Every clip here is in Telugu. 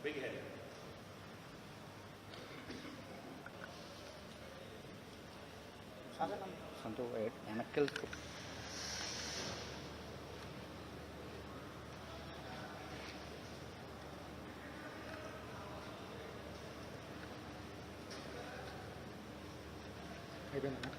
Big head. Santu, వెనక్కి అయిపోయిందన్నా.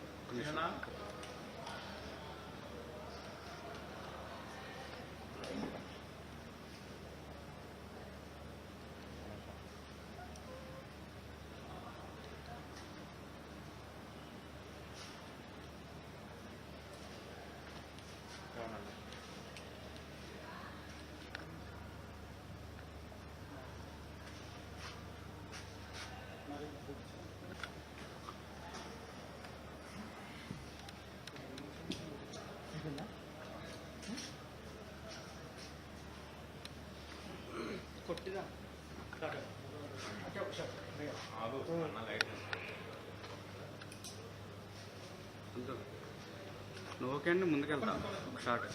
నువ్వు ఓకే అండి, ముందుకెళ్తా ఒక షాట్.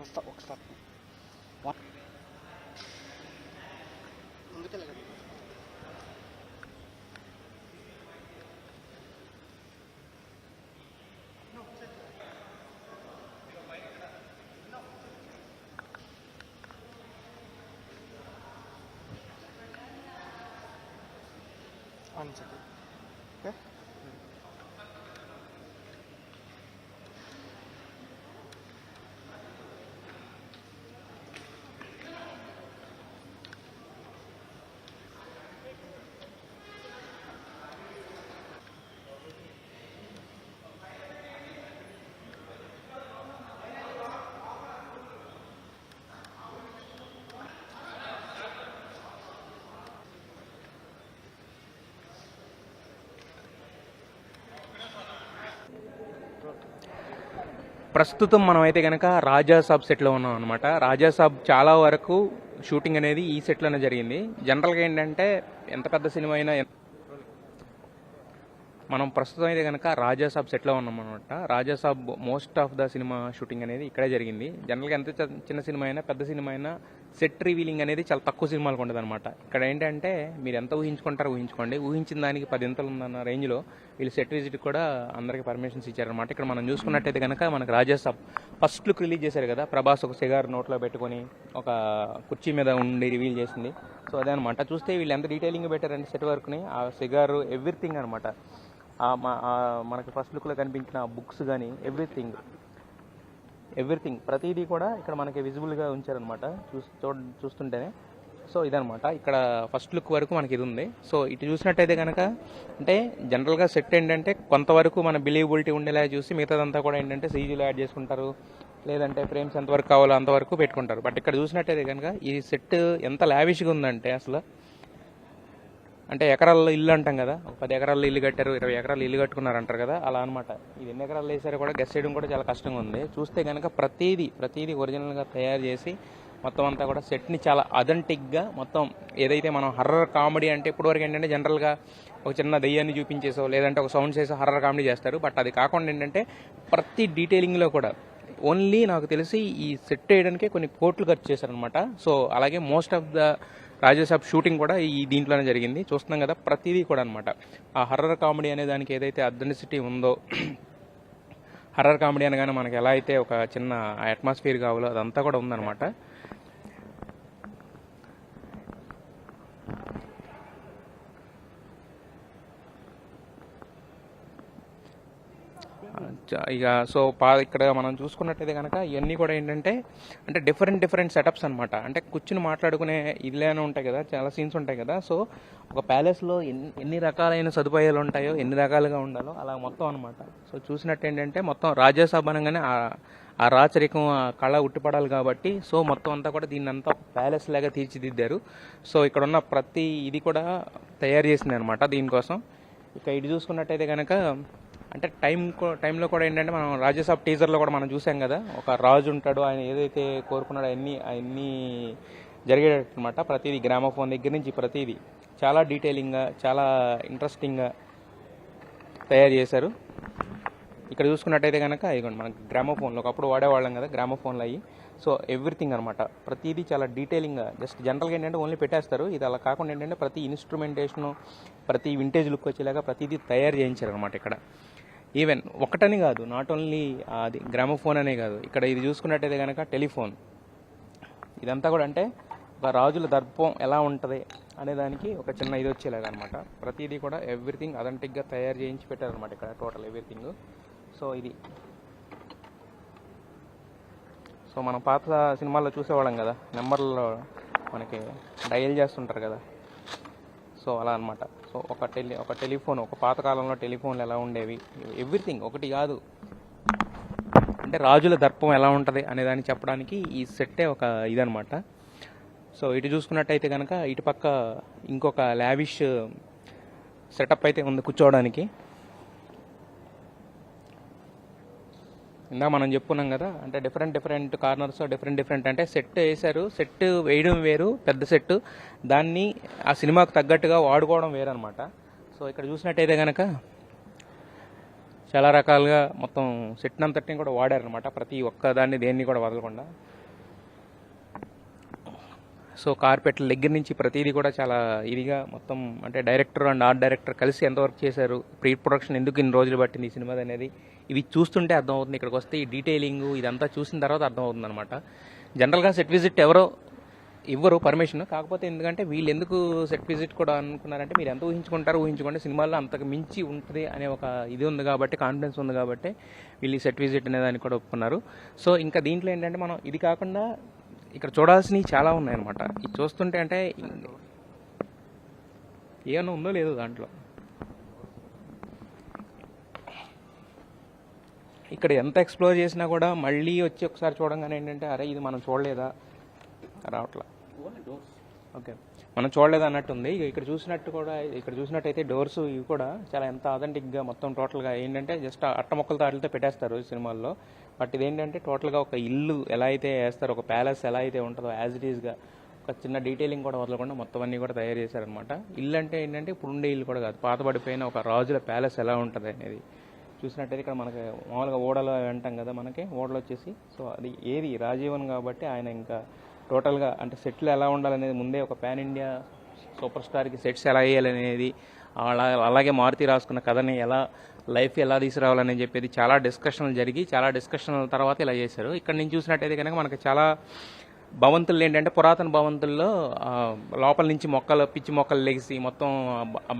స్టాప్. ఒక స్టాప్. ముందుకెళ్ళగలరు. ఓకే. ప్రస్తుతం మనమైతే కనుక రాజాసాబ్ సెట్లో ఉన్నాం అనమాట. రాజాసాబ్ చాలా వరకు షూటింగ్ అనేది ఈ సెట్లోనే జరిగింది. జనరల్గా ఏంటంటే ఎంత పెద్ద సినిమా అయినా మనం ప్రస్తుతం అయితే కనుక రాజాసాబ్ సెట్లో ఉన్నాం అనమాట. Raja Saab most of the cinema shooting అనేది ఇక్కడే జరిగింది. జనరల్గా ఎంత చిన్న సినిమా అయినా పెద్ద సినిమా అయినా సెట్ రివీలింగ్ అనేది చాలా తక్కువ సినిమాలకు ఉంటుంది అనమాట. ఇక్కడ ఏంటంటే మీరు ఎంత ఊహించుకుంటారో ఊహించుకోండి, ఊహించిన దానికి 10 ఇంతలు ఉందన్న రేంజ్లో వీళ్ళు సెట్ విజిట్ కూడా అందరికీ పర్మిషన్స్ ఇచ్చారనమాట. ఇక్కడ మనం చూసుకున్నట్టయితే కనుక మనకు రాజాసాబ్ ఫస్ట్ లుక్ రిలీజ్ చేశారు కదా, ప్రభాస్ ఒక సిగార్ నోట్లో పెట్టుకొని ఒక కుర్చీ మీద ఉండి రివీల్ చేసింది. సో అదే అనమాట. చూస్తే వీళ్ళు ఎంత డీటెయిలింగ్ పెట్టారంటే సెట్ వర్క్ని, ఆ సిగారు ఎవ్రీథింగ్ అనమాట. మనకి ఫస్ట్ లుక్లో కనిపించిన బుక్స్ కానీ ఎవ్రీథింగ్ ప్రతిదీ కూడా ఇక్కడ మనకి విజిబుల్గా ఉంచారనమాట చూస్తుంటేనే. సో ఇదనమాట ఇక్కడ ఫస్ట్ లుక్ వరకు మనకి ఇది ఉంది. సో ఇటు చూసినట్టయితే కనుక అంటే జనరల్గా సెట్ ఏంటంటే కొంతవరకు మన బిలీవబిలిటీ ఉండేలా చూసి మిగతాదంతా కూడా ఏంటంటే సీజీలో యాడ్ చేసుకుంటారు, లేదంటే ఫ్రేమ్స్ ఎంతవరకు కావాలో అంతవరకు పెట్టుకుంటారు. బట్ ఇక్కడ చూసినట్టయితే కనుక ఈ సెట్ ఎంత లావిష్గా ఉందంటే అసలు అంటే ఎకరాల్లో ఇల్లు అంటాం కదా, ఒక 10 ఎకరాల్లో ఇల్లు కట్టారు, 20 ఎకరాలు ఇల్లు కట్టుకున్నారు అంటారు కదా, అలా అనమాట. ఇది ఎన్ని ఎకరాలు వేసారో కూడా గెస్ చేయడం కూడా చాలా కష్టంగా ఉంది. చూస్తే కనుక ప్రతిదీ ఒరిజినల్గా తయారు చేసి మొత్తం అంతా కూడా సెట్ని చాలా అథెంటిక్గా మొత్తం ఏదైతే మనం హర్రర్ కామెడీ అంటే ఇప్పటివరకు ఏంటంటే జనరల్గా ఒక చిన్న దెయ్యాన్ని చూపించేసో లేదంటే ఒక సౌండ్ చేసో హర్రర్ కామెడీ చేస్తారు. బట్ అది కాకుండా ఏంటంటే ప్రతి డీటెయిలింగ్లో కూడా ఓన్లీ నాకు తెలిసి ఈ సెట్ వేయడానికే కొన్ని కోట్లు ఖర్చు చేశారనమాట. సో అలాగే most of the Raja Saab shooting కూడా ఈ దీంట్లోనే జరిగింది. చూస్తున్నాం కదా ప్రతిదీ కూడా అనమాట. ఆ హర్రర్ కామెడీ అనే దానికి ఏదైతే అథెంటిసిటీ ఉందో, హర్రర్ కామెడీ అనగానే మనకి ఎలా అయితే ఒక చిన్న అట్మాస్ఫియర్ కావాలో అదంతా కూడా ఉందన్నమాట. ఇక సో ఇక్కడ మనం చూసుకున్నట్టయితే కనుక ఇవన్నీ కూడా ఏంటంటే అంటే డిఫరెంట్ సెటప్స్ అనమాట. అంటే కూర్చుని మాట్లాడుకునే ఇల్లేనే ఉంటాయి కదా, చాలా సీన్స్ ఉంటాయి కదా. సో ఒక ప్యాలెస్లో ఎన్ని రకాలైన సదుపాయాలు ఉంటాయో, ఎన్ని రకాలుగా ఉండాలో అలా మొత్తం అనమాట. సో చూసినట్టు ఏంటంటే మొత్తం రాజ్యసభ అనగానే ఆ రాచరికం ఆ కళ ఉట్టిపడాలి కాబట్టి సో మొత్తం అంతా కూడా దీన్ని అంతా ప్యాలెస్ లాగా తీర్చిదిద్దారు. సో ఇక్కడ ఉన్న ప్రతి ఇది కూడా తయారు చేసింది అనమాట దీనికోసం. ఇక ఇటు చూసుకున్నట్టయితే కనుక అంటే టైంలో కూడా ఏంటంటే మనం రాజ్యసభ టీజర్లో కూడా మనం చూసాం కదా, ఒక రాజు ఉంటాడు, ఆయన ఏదైతే కోరుకున్నాడో అవన్నీ జరిగేటట్టు అనమాట. ప్రతిదీ గ్రామోఫోన్ దగ్గర నుంచి ప్రతిదీ చాలా డీటెయిలింగ్గా చాలా ఇంట్రెస్టింగ్గా తయారు చేశారు. ఇక్కడ చూసుకున్నట్టయితే కనుక ఇదిగోండి మనకి గ్రామోఫోన్లో ఒకప్పుడు వాడేవాళ్ళం కదా గ్రామోఫోన్లు అయ్యి. సో ఎవ్రీథింగ్ అనమాట, ప్రతిదీ చాలా డీటెయిలింగ్గా. జస్ట్ జనరల్గా ఏంటంటే ఓన్లీ పెట్టేస్తారు, ఇది అలా కాకుండా ఏంటంటే ప్రతి ఇన్స్ట్రుమెంటేషను ప్రతి వింటేజ్ లుక్ వచ్చేలాగా ప్రతిదీ తయారు చేయించారు అనమాట ఇక్కడ. ఈవెన్ ఒకటని కాదు, నాట్ ఓన్లీ అది గ్రామోఫోన్ అనే కాదు, ఇక్కడ ఇది చూసుకున్నట్టయితే కనుక టెలిఫోన్, ఇదంతా కూడా అంటే ఒక రాజుల దర్పం ఎలా ఉంటుంది అనేదానికి ఒక చిన్న ఇది వచ్చేలాగా అనమాట. ప్రతిదీ కూడా ఎవ్రీథింగ్ అథెంటిక్గా తయారు చేయించి పెట్టారనమాట ఇక్కడ టోటల్ ఎవ్రీథింగ్. సో ఇది సో మనం పాత సినిమాల్లో చూసేవాళ్ళం కదా, నెంబర్లో మనకి డయల్ చేస్తుంటారు కదా, సో అలా అనమాట. సో ఒక టెలిఫోన్, ఒక పాతకాలంలో టెలిఫోన్లు ఎలా ఉండేవి, ఎవ్రీథింగ్ ఒకటి కాదు అంటే రాజుల దర్పం ఎలా ఉంటుంది అనేదాన్ని చెప్పడానికి ఈ సెట్టే ఒక ఇదనమాట. సో ఇటు చూసుకున్నట్టయితే కనుక ఇటు పక్క ఇంకొక లావిష్ సెటప్ అయితే ఉంది కూర్చోవడానికి. ఇందా మనం చెప్పుకున్నాం కదా, అంటే డిఫరెంట్ కార్నర్స్ డిఫరెంట్ అంటే సెట్ వేశారు. సెట్ వేయడం వేరు, పెద్ద సెట్, దాన్ని ఆ సినిమాకు తగ్గట్టుగా వాడుకోవడం వేరు అనమాట. సో ఇక్కడ చూసినట్టయితే కనుక చాలా రకాలుగా మొత్తం సెట్ అంతటిని కూడా వాడారనమాట, ప్రతి ఒక్క దాన్ని దేన్ని కూడా వదలకుండా. సో కార్పెట్ల దగ్గర నుంచి ప్రతిదీ కూడా చాలా ఇదిగా మొత్తం అంటే డైరెక్టర్ అండ్ ఆర్ట్ డైరెక్టర్ కలిసి ఎంతవరకు చేశారు, ప్రీ ప్రొడక్షన్ ఎందుకు ఇన్ని రోజులు పట్టింది ఈ సినిమాది అనేది ఇవి చూస్తుంటే అర్థమవుతుంది. ఇక్కడికి వస్తే ఈ డీటెయిలింగ్ ఇదంతా చూసిన తర్వాత అర్థమవుతుంది అనమాట. జనరల్గా సెట్ విజిట్ ఎవరో ఇవ్వరు పర్మిషన్, కాకపోతే ఎందుకంటే వీళ్ళు ఎందుకు సెట్ విజిట్ కూడా అనుకున్నారంటే మీరు ఎంత ఊహించుకోండి సినిమాల్లో అంతకు మించి ఉంటుంది అనే ఒక ఇది ఉంది కాబట్టి, కాన్ఫిడెన్స్ ఉంది కాబట్టి వీళ్ళు సెట్ విజిట్ అనే దాన్ని కూడా ఒప్పుకున్నారు. సో ఇంకా దీంట్లో ఏంటంటే మనం ఇది కాకుండా ఇక్కడ చూడాల్సినవి చాలా ఉన్నాయన్నమాట. ఇది చూస్తుంటే అంటే ఏమన్నా ఉందో లేదో దాంట్లో. ఇక్కడ ఎంత ఎక్స్ప్లోర్ చేసినా కూడా మళ్ళీ వచ్చి ఒకసారి చూడంగానే ఏంటంటే అరే ఇది మనం చూడలేదా రావట్లా, ఓకే మనం చూడలేదు అన్నట్టుంది. ఇక్కడ చూసినట్టయితే డోర్స్ ఇవి కూడా చాలా ఎంత అథెంటిక్గా మొత్తం టోటల్గా ఏంటంటే జస్ట్ అట్టముక్కలతో వాటితో పెట్టేస్తారు సినిమాల్లో. బట్ ఇదేంటంటే టోటల్గా ఒక ఇల్లు ఎలా అయితే వేస్తారో, ఒక ప్యాలెస్ ఎలా అయితే ఉంటుందో యాజ్ ఇట్ ఈస్గా ఒక చిన్న డీటెయిలింగ్ కూడా వదలకుండా మొత్తం అన్నీ కూడా తయారు చేశారనమాట. ఇల్లు అంటే ఏంటంటే ఇప్పుడు ఉండే ఇల్లు కూడా కాదు, పాతబడిపోయిన ఒక రాజుల ప్యాలెస్ ఎలా ఉంటుంది అనేది చూసినట్టయితే ఇక్కడ మనకి మామూలుగా ఓడలు అంటాం కదా, మనకి ఓడలు వచ్చేసి సో అది ఏది రాజీవన్ కాబట్టి ఆయన ఇంకా టోటల్గా అంటే సెట్లు ఎలా ఉండాలనేది ముందే ఒక పాన్ ఇండియా సూపర్ స్టార్కి సెట్స్ ఎలా వేయాలనేది, అలాగే మారుతి రాసుకున్న కథని లైఫ్ ఎలా తీసుకురావాలని చెప్పేది చాలా డిస్కషన్లు జరిగి చాలా డిస్కషన్ల తర్వాత ఇలా చేశారు. ఇక్కడ నుంచి చూసినట్టయితే కనుక మనకి చాలా భవంతులు ఏంటంటే పురాతన భవంతుల్లో లోపల నుంచి పిచ్చి మొక్కలు లెగిసి మొత్తం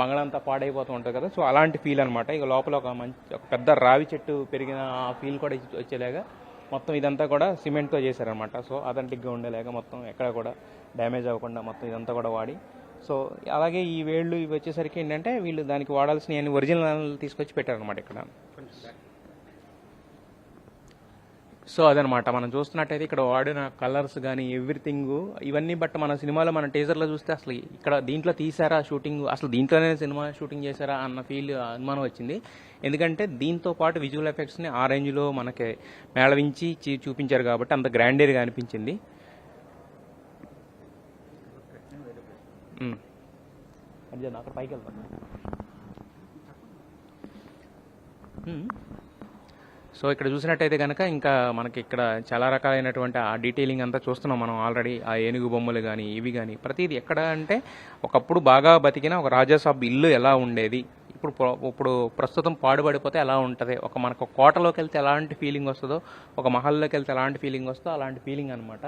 బంగళా అంతా పాడైపోతూ ఉంటుంది కదా, సో అలాంటి ఫీల్ అనమాట. ఇక లోపల ఒక పెద్ద రావి చెట్టు పెరిగిన ఆ ఫీల్ కూడా వచ్చేలాగా మొత్తం ఇదంతా కూడా సిమెంట్తో చేశారనమాట. సో అథెంటిక్గా ఉండేలాగా మొత్తం ఎక్కడ కూడా డ్యామేజ్ అవ్వకుండా మొత్తం ఇదంతా కూడా వాడి, సో అలాగే ఈ వేళ్ళు ఇవి వచ్చేసరికి ఏంటంటే వీళ్ళు దానికి వాడాల్సిన అన్ని ఒరిజినల్ తీసుకొచ్చి పెట్టారనమాట ఇక్కడ. సో అదనమాట మనం చూస్తున్నట్టయితే ఇక్కడ వాడిన కలర్స్ కానీ ఎవ్రీథింగ్ ఇవన్నీ. బట్ మన సినిమాలో మన టీజర్లో చూస్తే అసలు ఇక్కడ దీంట్లో తీసారా షూటింగ్, అసలు దీంట్లోనే సినిమా షూటింగ్ చేశారా అన్న అనుమానం వచ్చింది. ఎందుకంటే దీంతో పాటు విజువల్ ఎఫెక్ట్స్ని ఆ రేంజ్లో మనకి మేళవించి చూపించారు కాబట్టి అంత గ్రాండీర్గా అనిపించింది. అక్కడ పైకి వెళ్తాను. సో ఇక్కడ చూసినట్టయితే కనుక ఇంకా మనకి ఇక్కడ చాలా రకాలైనటువంటి ఆ డీటెయిలింగ్ అంతా చూస్తున్నాం మనం ఆల్రెడీ. ఆ ఏనుగు బొమ్మలు కానీ ఇవి కానీ ప్రతిదీ ఎక్కడ అంటే ఒకప్పుడు బాగా బతికిన ఒక రాజాసాబ్ ఇల్లు ఎలా ఉండేది, ఇప్పుడు ప్రస్తుతం పాడుపడిపోతే ఎలా ఉంటుంది, మనకు కోటలోకి వెళ్తే ఎలాంటి ఫీలింగ్ వస్తుందో, ఒక మహల్లోకి వెళ్తే ఎలాంటి ఫీలింగ్ వస్తుందో అలాంటి ఫీలింగ్ అనమాట.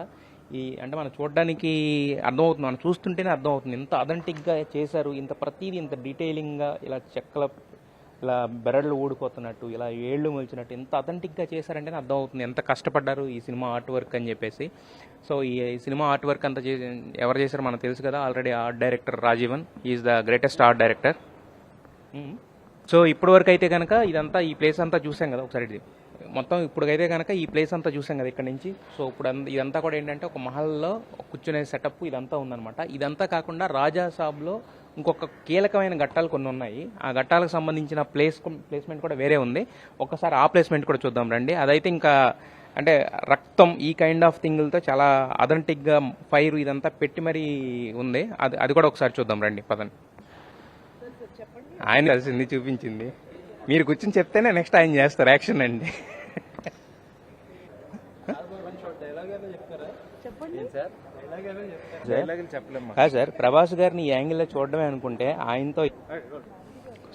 అంటే మనం చూడడానికి అర్థమవుతుంది, మనం చూస్తుంటేనే అర్థమవుతుంది ఎంత అథెంటిక్గా చేశారు, ఇంత ప్రతిదీ ఇంత డీటెయిలింగ్గా ఇలా చెక్కల ఇలా బెరళ్ళు ఊడిపోతున్నట్టు, ఇలా ఏళ్ళు మొలిచినట్టు ఎంత అథెంటిక్గా చేశారంటే అర్థం అవుతుంది ఎంత కష్టపడ్డారు ఈ సినిమా ఆర్ట్ వర్క్ అని చెప్పేసి. సో ఈ సినిమా ఆర్ట్ వర్క్ అంతా ఎవరు చేశారో మనకు తెలుసు కదా, already art director Rajeevan is the greatest art director. So ఇప్పటి వరకు అయితే కనుక ఇదంతా ఈ ప్లేస్ అంతా చూసాం కదా, ఒకసారి ఇది మొత్తం ఇప్పుడుకైతే కనుక ఈ ప్లేస్ అంతా చూసాం కదా ఇక్కడ నుంచి. సో ఇప్పుడు ఇదంతా కూడా ఏంటంటే ఒక మహల్లో కూర్చునే సెటప్ ఇదంతా ఉందన్నమాట. ఇదంతా కాకుండా రాజాసాబ్లో ఇంకొక కీలకమైన ఘట్టాలు కొన్ని ఉన్నాయి. ఆ ఘట్టాలకు సంబంధించిన ప్లేస్మెంట్ కూడా వేరే ఉంది. ఒక్కసారి ఆ ప్లేస్మెంట్ కూడా చూద్దాం రండి. అదైతే ఇంకా అంటే రక్తం ఈ కైండ్ ఆఫ్ థింగులతో చాలా అథెంటిక్గా ఫైర్ ఇదంతా పెట్టి మరీ ఉంది. అది కూడా ఒకసారి చూద్దాం రండి పదండి. ఆయన కలిసింది చూపించింది, మీరు కూర్చొని చెప్తేనే నెక్స్ట్ ఆయన చేస్తారు యాక్షన్ అండి. సార్ ప్రభాస్ గారిని ఈ యాంగిల్లో చూడడమే అనుకుంటే ఆయనతో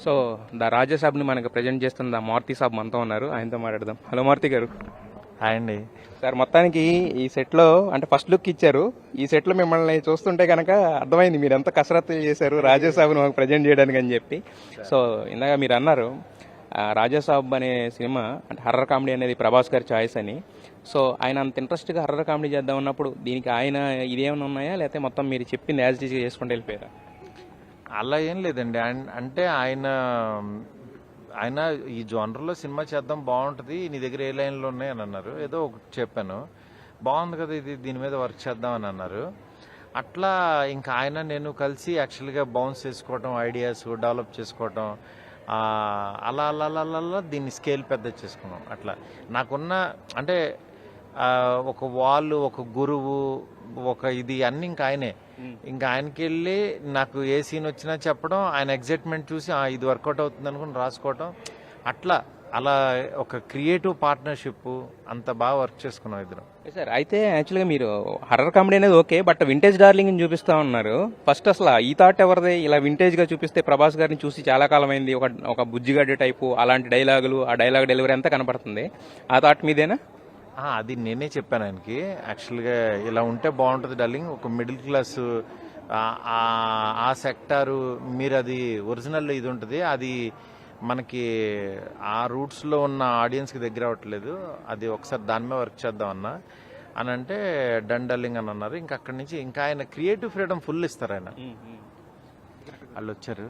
సో ద రాజాసాబ్ని మనకు ప్రజెంట్ చేస్తున్న ద మారుతి సాబ్ మనతో ఉన్నారు, ఆయనతో మాట్లాడదాం. హలో మారుతి గారు. హాయ్ అండి. సార్ మొత్తానికి ఈ సెట్లో అంటే ఫస్ట్ లుక్ ఇచ్చారు. ఈ సెట్లో మిమ్మల్ని చూస్తుంటే కనుక అర్థమైంది మీరు ఎంత కసరత్తులు చేశారు రాజాసాబ్ని మాకు ప్రజెంట్ చేయడానికి అని చెప్పి. సో ఇందాక మీరు అన్నారు రాజాసాబ్ అనే సినిమా అంటే హర్రర్ కామెడీ అనేది ప్రభాస్ గారి చాయిస్ అని. సో ఆయన అంత ఇంట్రెస్ట్గా హర్రర్ కామెడీ చేద్దాం ఉన్నప్పుడు దీనికి ఆయన ఇదేమైనా ఉన్నాయా, లేకపోతే మొత్తం మీరు చెప్పింది యాజ్ ఈజీగా చేసుకుంటూ వెళ్ళిపోయారా? అలా ఏం లేదండి. అంటే ఆయన ఈ జోనర్లో సినిమా చేద్దాం బాగుంటుంది, నీ దగ్గర ఏ లైన్లు ఉన్నాయి అని అన్నారు. ఏదో ఒకటి చెప్పాను, బాగుంది కదా ఇది, దీని మీద వర్క్ చేద్దాం అని అన్నారు. అట్లా ఇంకా ఆయన నేను కలిసి యాక్చువల్గా బౌన్స్ చేసుకోవటం, ఐడియాస్ డెవలప్ చేసుకోవటం, అలా అలా అలా అలా దీన్ని స్కేల్ పెద్ద చేసుకున్నాం. అట్లా నాకున్న అంటే ఒక వాళ్ళు, ఒక గురువు, ఒక ఇది అన్ని ఇంకా ఆయనే. ఇంకా ఆయనకి వెళ్ళి నాకు ఏ సీన్ వచ్చినా చెప్పడం, ఆయన ఎగ్జైట్మెంట్ చూసి ఇది వర్కౌట్ అవుతుంది అనుకుని రాసుకోవటం, అలా ఒక క్రియేటివ్ పార్ట్నర్షిప్ అంత బాగా వర్క్ చేసుకున్నాం ఇద్దరు. సార్ అయితే యాక్చువల్గా మీరు హర్రర్ కామెడీ అనేది ఓకే, బట్ వింటేజ్ డార్లింగ్ చూపిస్తా ఉన్నారు. ఫస్ట్ అసలు ఈ థాట్ ఎవరిది? ఇలా వింటేజ్గా చూపిస్తే ప్రభాస్ గారిని చూసి చాలా కాలం అయింది, ఒక బుజ్జిగడ్డ టైపు అలాంటి డైలాగులు, ఆ డైలాగ్ డెలివరీ అంతా కనపడుతుంది. ఆ థాట్ మీదేనా? అది నేనే చెప్పాను ఆయనకి. యాక్చువల్గా ఇలా ఉంటే బాగుంటుంది డార్లింగ్, ఒక మిడిల్ క్లాస్ ఆ సెక్టారు మీరు అది ఒరిజినల్ ఇది ఉంటుంది, అది మనకి ఆ రూట్స్లో ఉన్న ఆడియన్స్కి దగ్గర అవ్వట్లేదు, అది ఒకసారి దాని మీద వర్క్ చేద్దాం అని అంటే డన్ డార్లింగ్ అని అన్నారు. ఇంకా అక్కడి నుంచి ఇంకా ఆయన క్రియేటివ్ ఫ్రీడమ్ ఫుల్ ఇస్తారు ఆయన. వాళ్ళు వచ్చారు.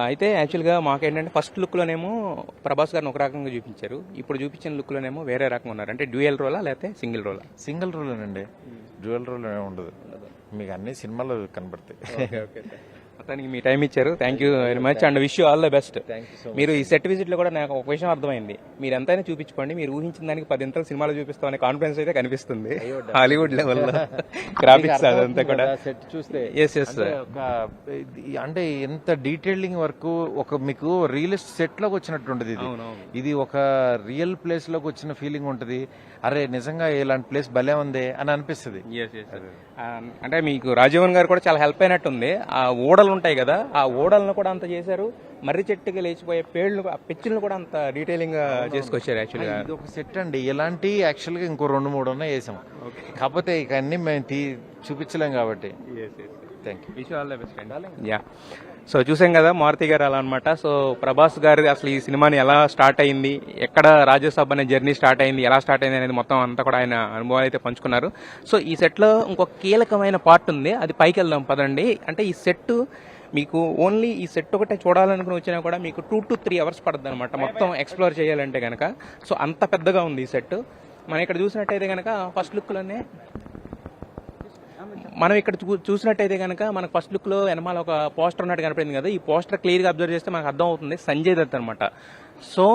అయితే యాక్చువల్గా మాకేంటంటే ఫస్ట్ లుక్లోనేమో ప్రభాస్ గారిని ఒక రకంగా చూపించారు, ఇప్పుడు చూపించిన లుక్లోనేమో వేరే రకంగా ఉన్నారు. అంటే డ్యూయల్ రోలా లేకపోతే సింగిల్ రోలా? సింగిల్ రోలేనండి, డ్యూయల్ రోల్ ఉండదు, మీకు అన్ని సినిమాలు కనబడతాయి. మొత్తానికి మీ టైం ఇచ్చారు, thank you very much and wish you all the best. మీరు ఈ సెట్ విజిట్లో కూడా నాకు ఒక విషయం అర్థమైంది, మీరు ఎంతైనా చూపించుకోండి, మీరు ఊహించిన దానికి 10 ఇంతలు సినిమాలు చూపిస్తామనే కాన్ఫిడెన్స్ అయితే కనిపిస్తుంది హాలీవుడ్ లెవెల్లో. గ్రాఫిక్స్ అదంతా కూడా సెట్ చూస్తే అంటే ఎంత డీటెయిలింగ్ వర్క్, ఒక మీకు రియలిస్ట్ సెట్ లోకి వచ్చినట్టు ఉంటుంది. ఇది ఒక రియల్ ప్లేస్ లోకి వచ్చిన ఫీలింగ్ ఉంటుంది. అరే నిజంగా ఇలాంటి ప్లేస్ భలే ఉంది అని అనిపిస్తుంది. అంటే మీకు రాజీవన్ గారు కూడా చాలా హెల్ప్ అయినట్టుంది. ఆ ఓడలు ఉంటాయి కదా, ఆ ఓడలను కూడా అంత చేశారు, మర్రి చెట్టుకి లేచిపోయే పేళ్లు, ఆ పెచ్చులను కూడా అంత డీటెయిలింగ్ గా చేసుకొచ్చారు. యాక్చువల్గా ఇది ఒక సెట్ అండి, ఇలాంటి యాక్చువల్గా ఇంకో 2-3 ఉన్నాయి వేసాం, కాకపోతే ఇక అన్ని మేము చూపించలేం కాబట్టి. Thank you, wish all the best అండి. యా, సో చూసాం కదా మారుతి గారు అలా అనమాట. సో ప్రభాస్ గారు అసలు ఈ సినిమాని ఎలా స్టార్ట్ అయింది, ఎక్కడ రాజాసాబ్ అనే జర్నీ స్టార్ట్ అయింది, ఎలా స్టార్ట్ అయింది అనేది మొత్తం అంతా కూడా ఆయన అనుభవాలు అయితే పంచుకున్నారు. సో ఈ సెట్లో ఇంకొక కీలకమైన పార్ట్ ఉంది, అది పైకి వెళ్దాం పదండి. అంటే ఈ సెట్ మీకు ఓన్లీ ఈ సెట్ ఒకటే చూడాలనుకుని వచ్చినా కూడా మీకు 2 to 3 అవర్స్ పడుతుంది అనమాట మొత్తం ఎక్స్ప్లోర్ చేయాలంటే కనుక. సో అంత పెద్దగా ఉంది ఈ సెట్. మనం ఇక్కడ చూసినట్టయితే కనుక ఫస్ట్ లుక్లోనే మనం ఇక్కడ చూసినట్టయితే కనుక మనకు ఫస్ట్ లుక్లో వెనమాల ఒక పోస్టర్ ఉన్నట్టు కనపడింది కదా, ఈ పోస్టర్ క్లియర్గా అబ్జర్వ్ చేస్తే మనకు అర్థం అవుతుంది సంజయ్ దత్ అనమాట. సో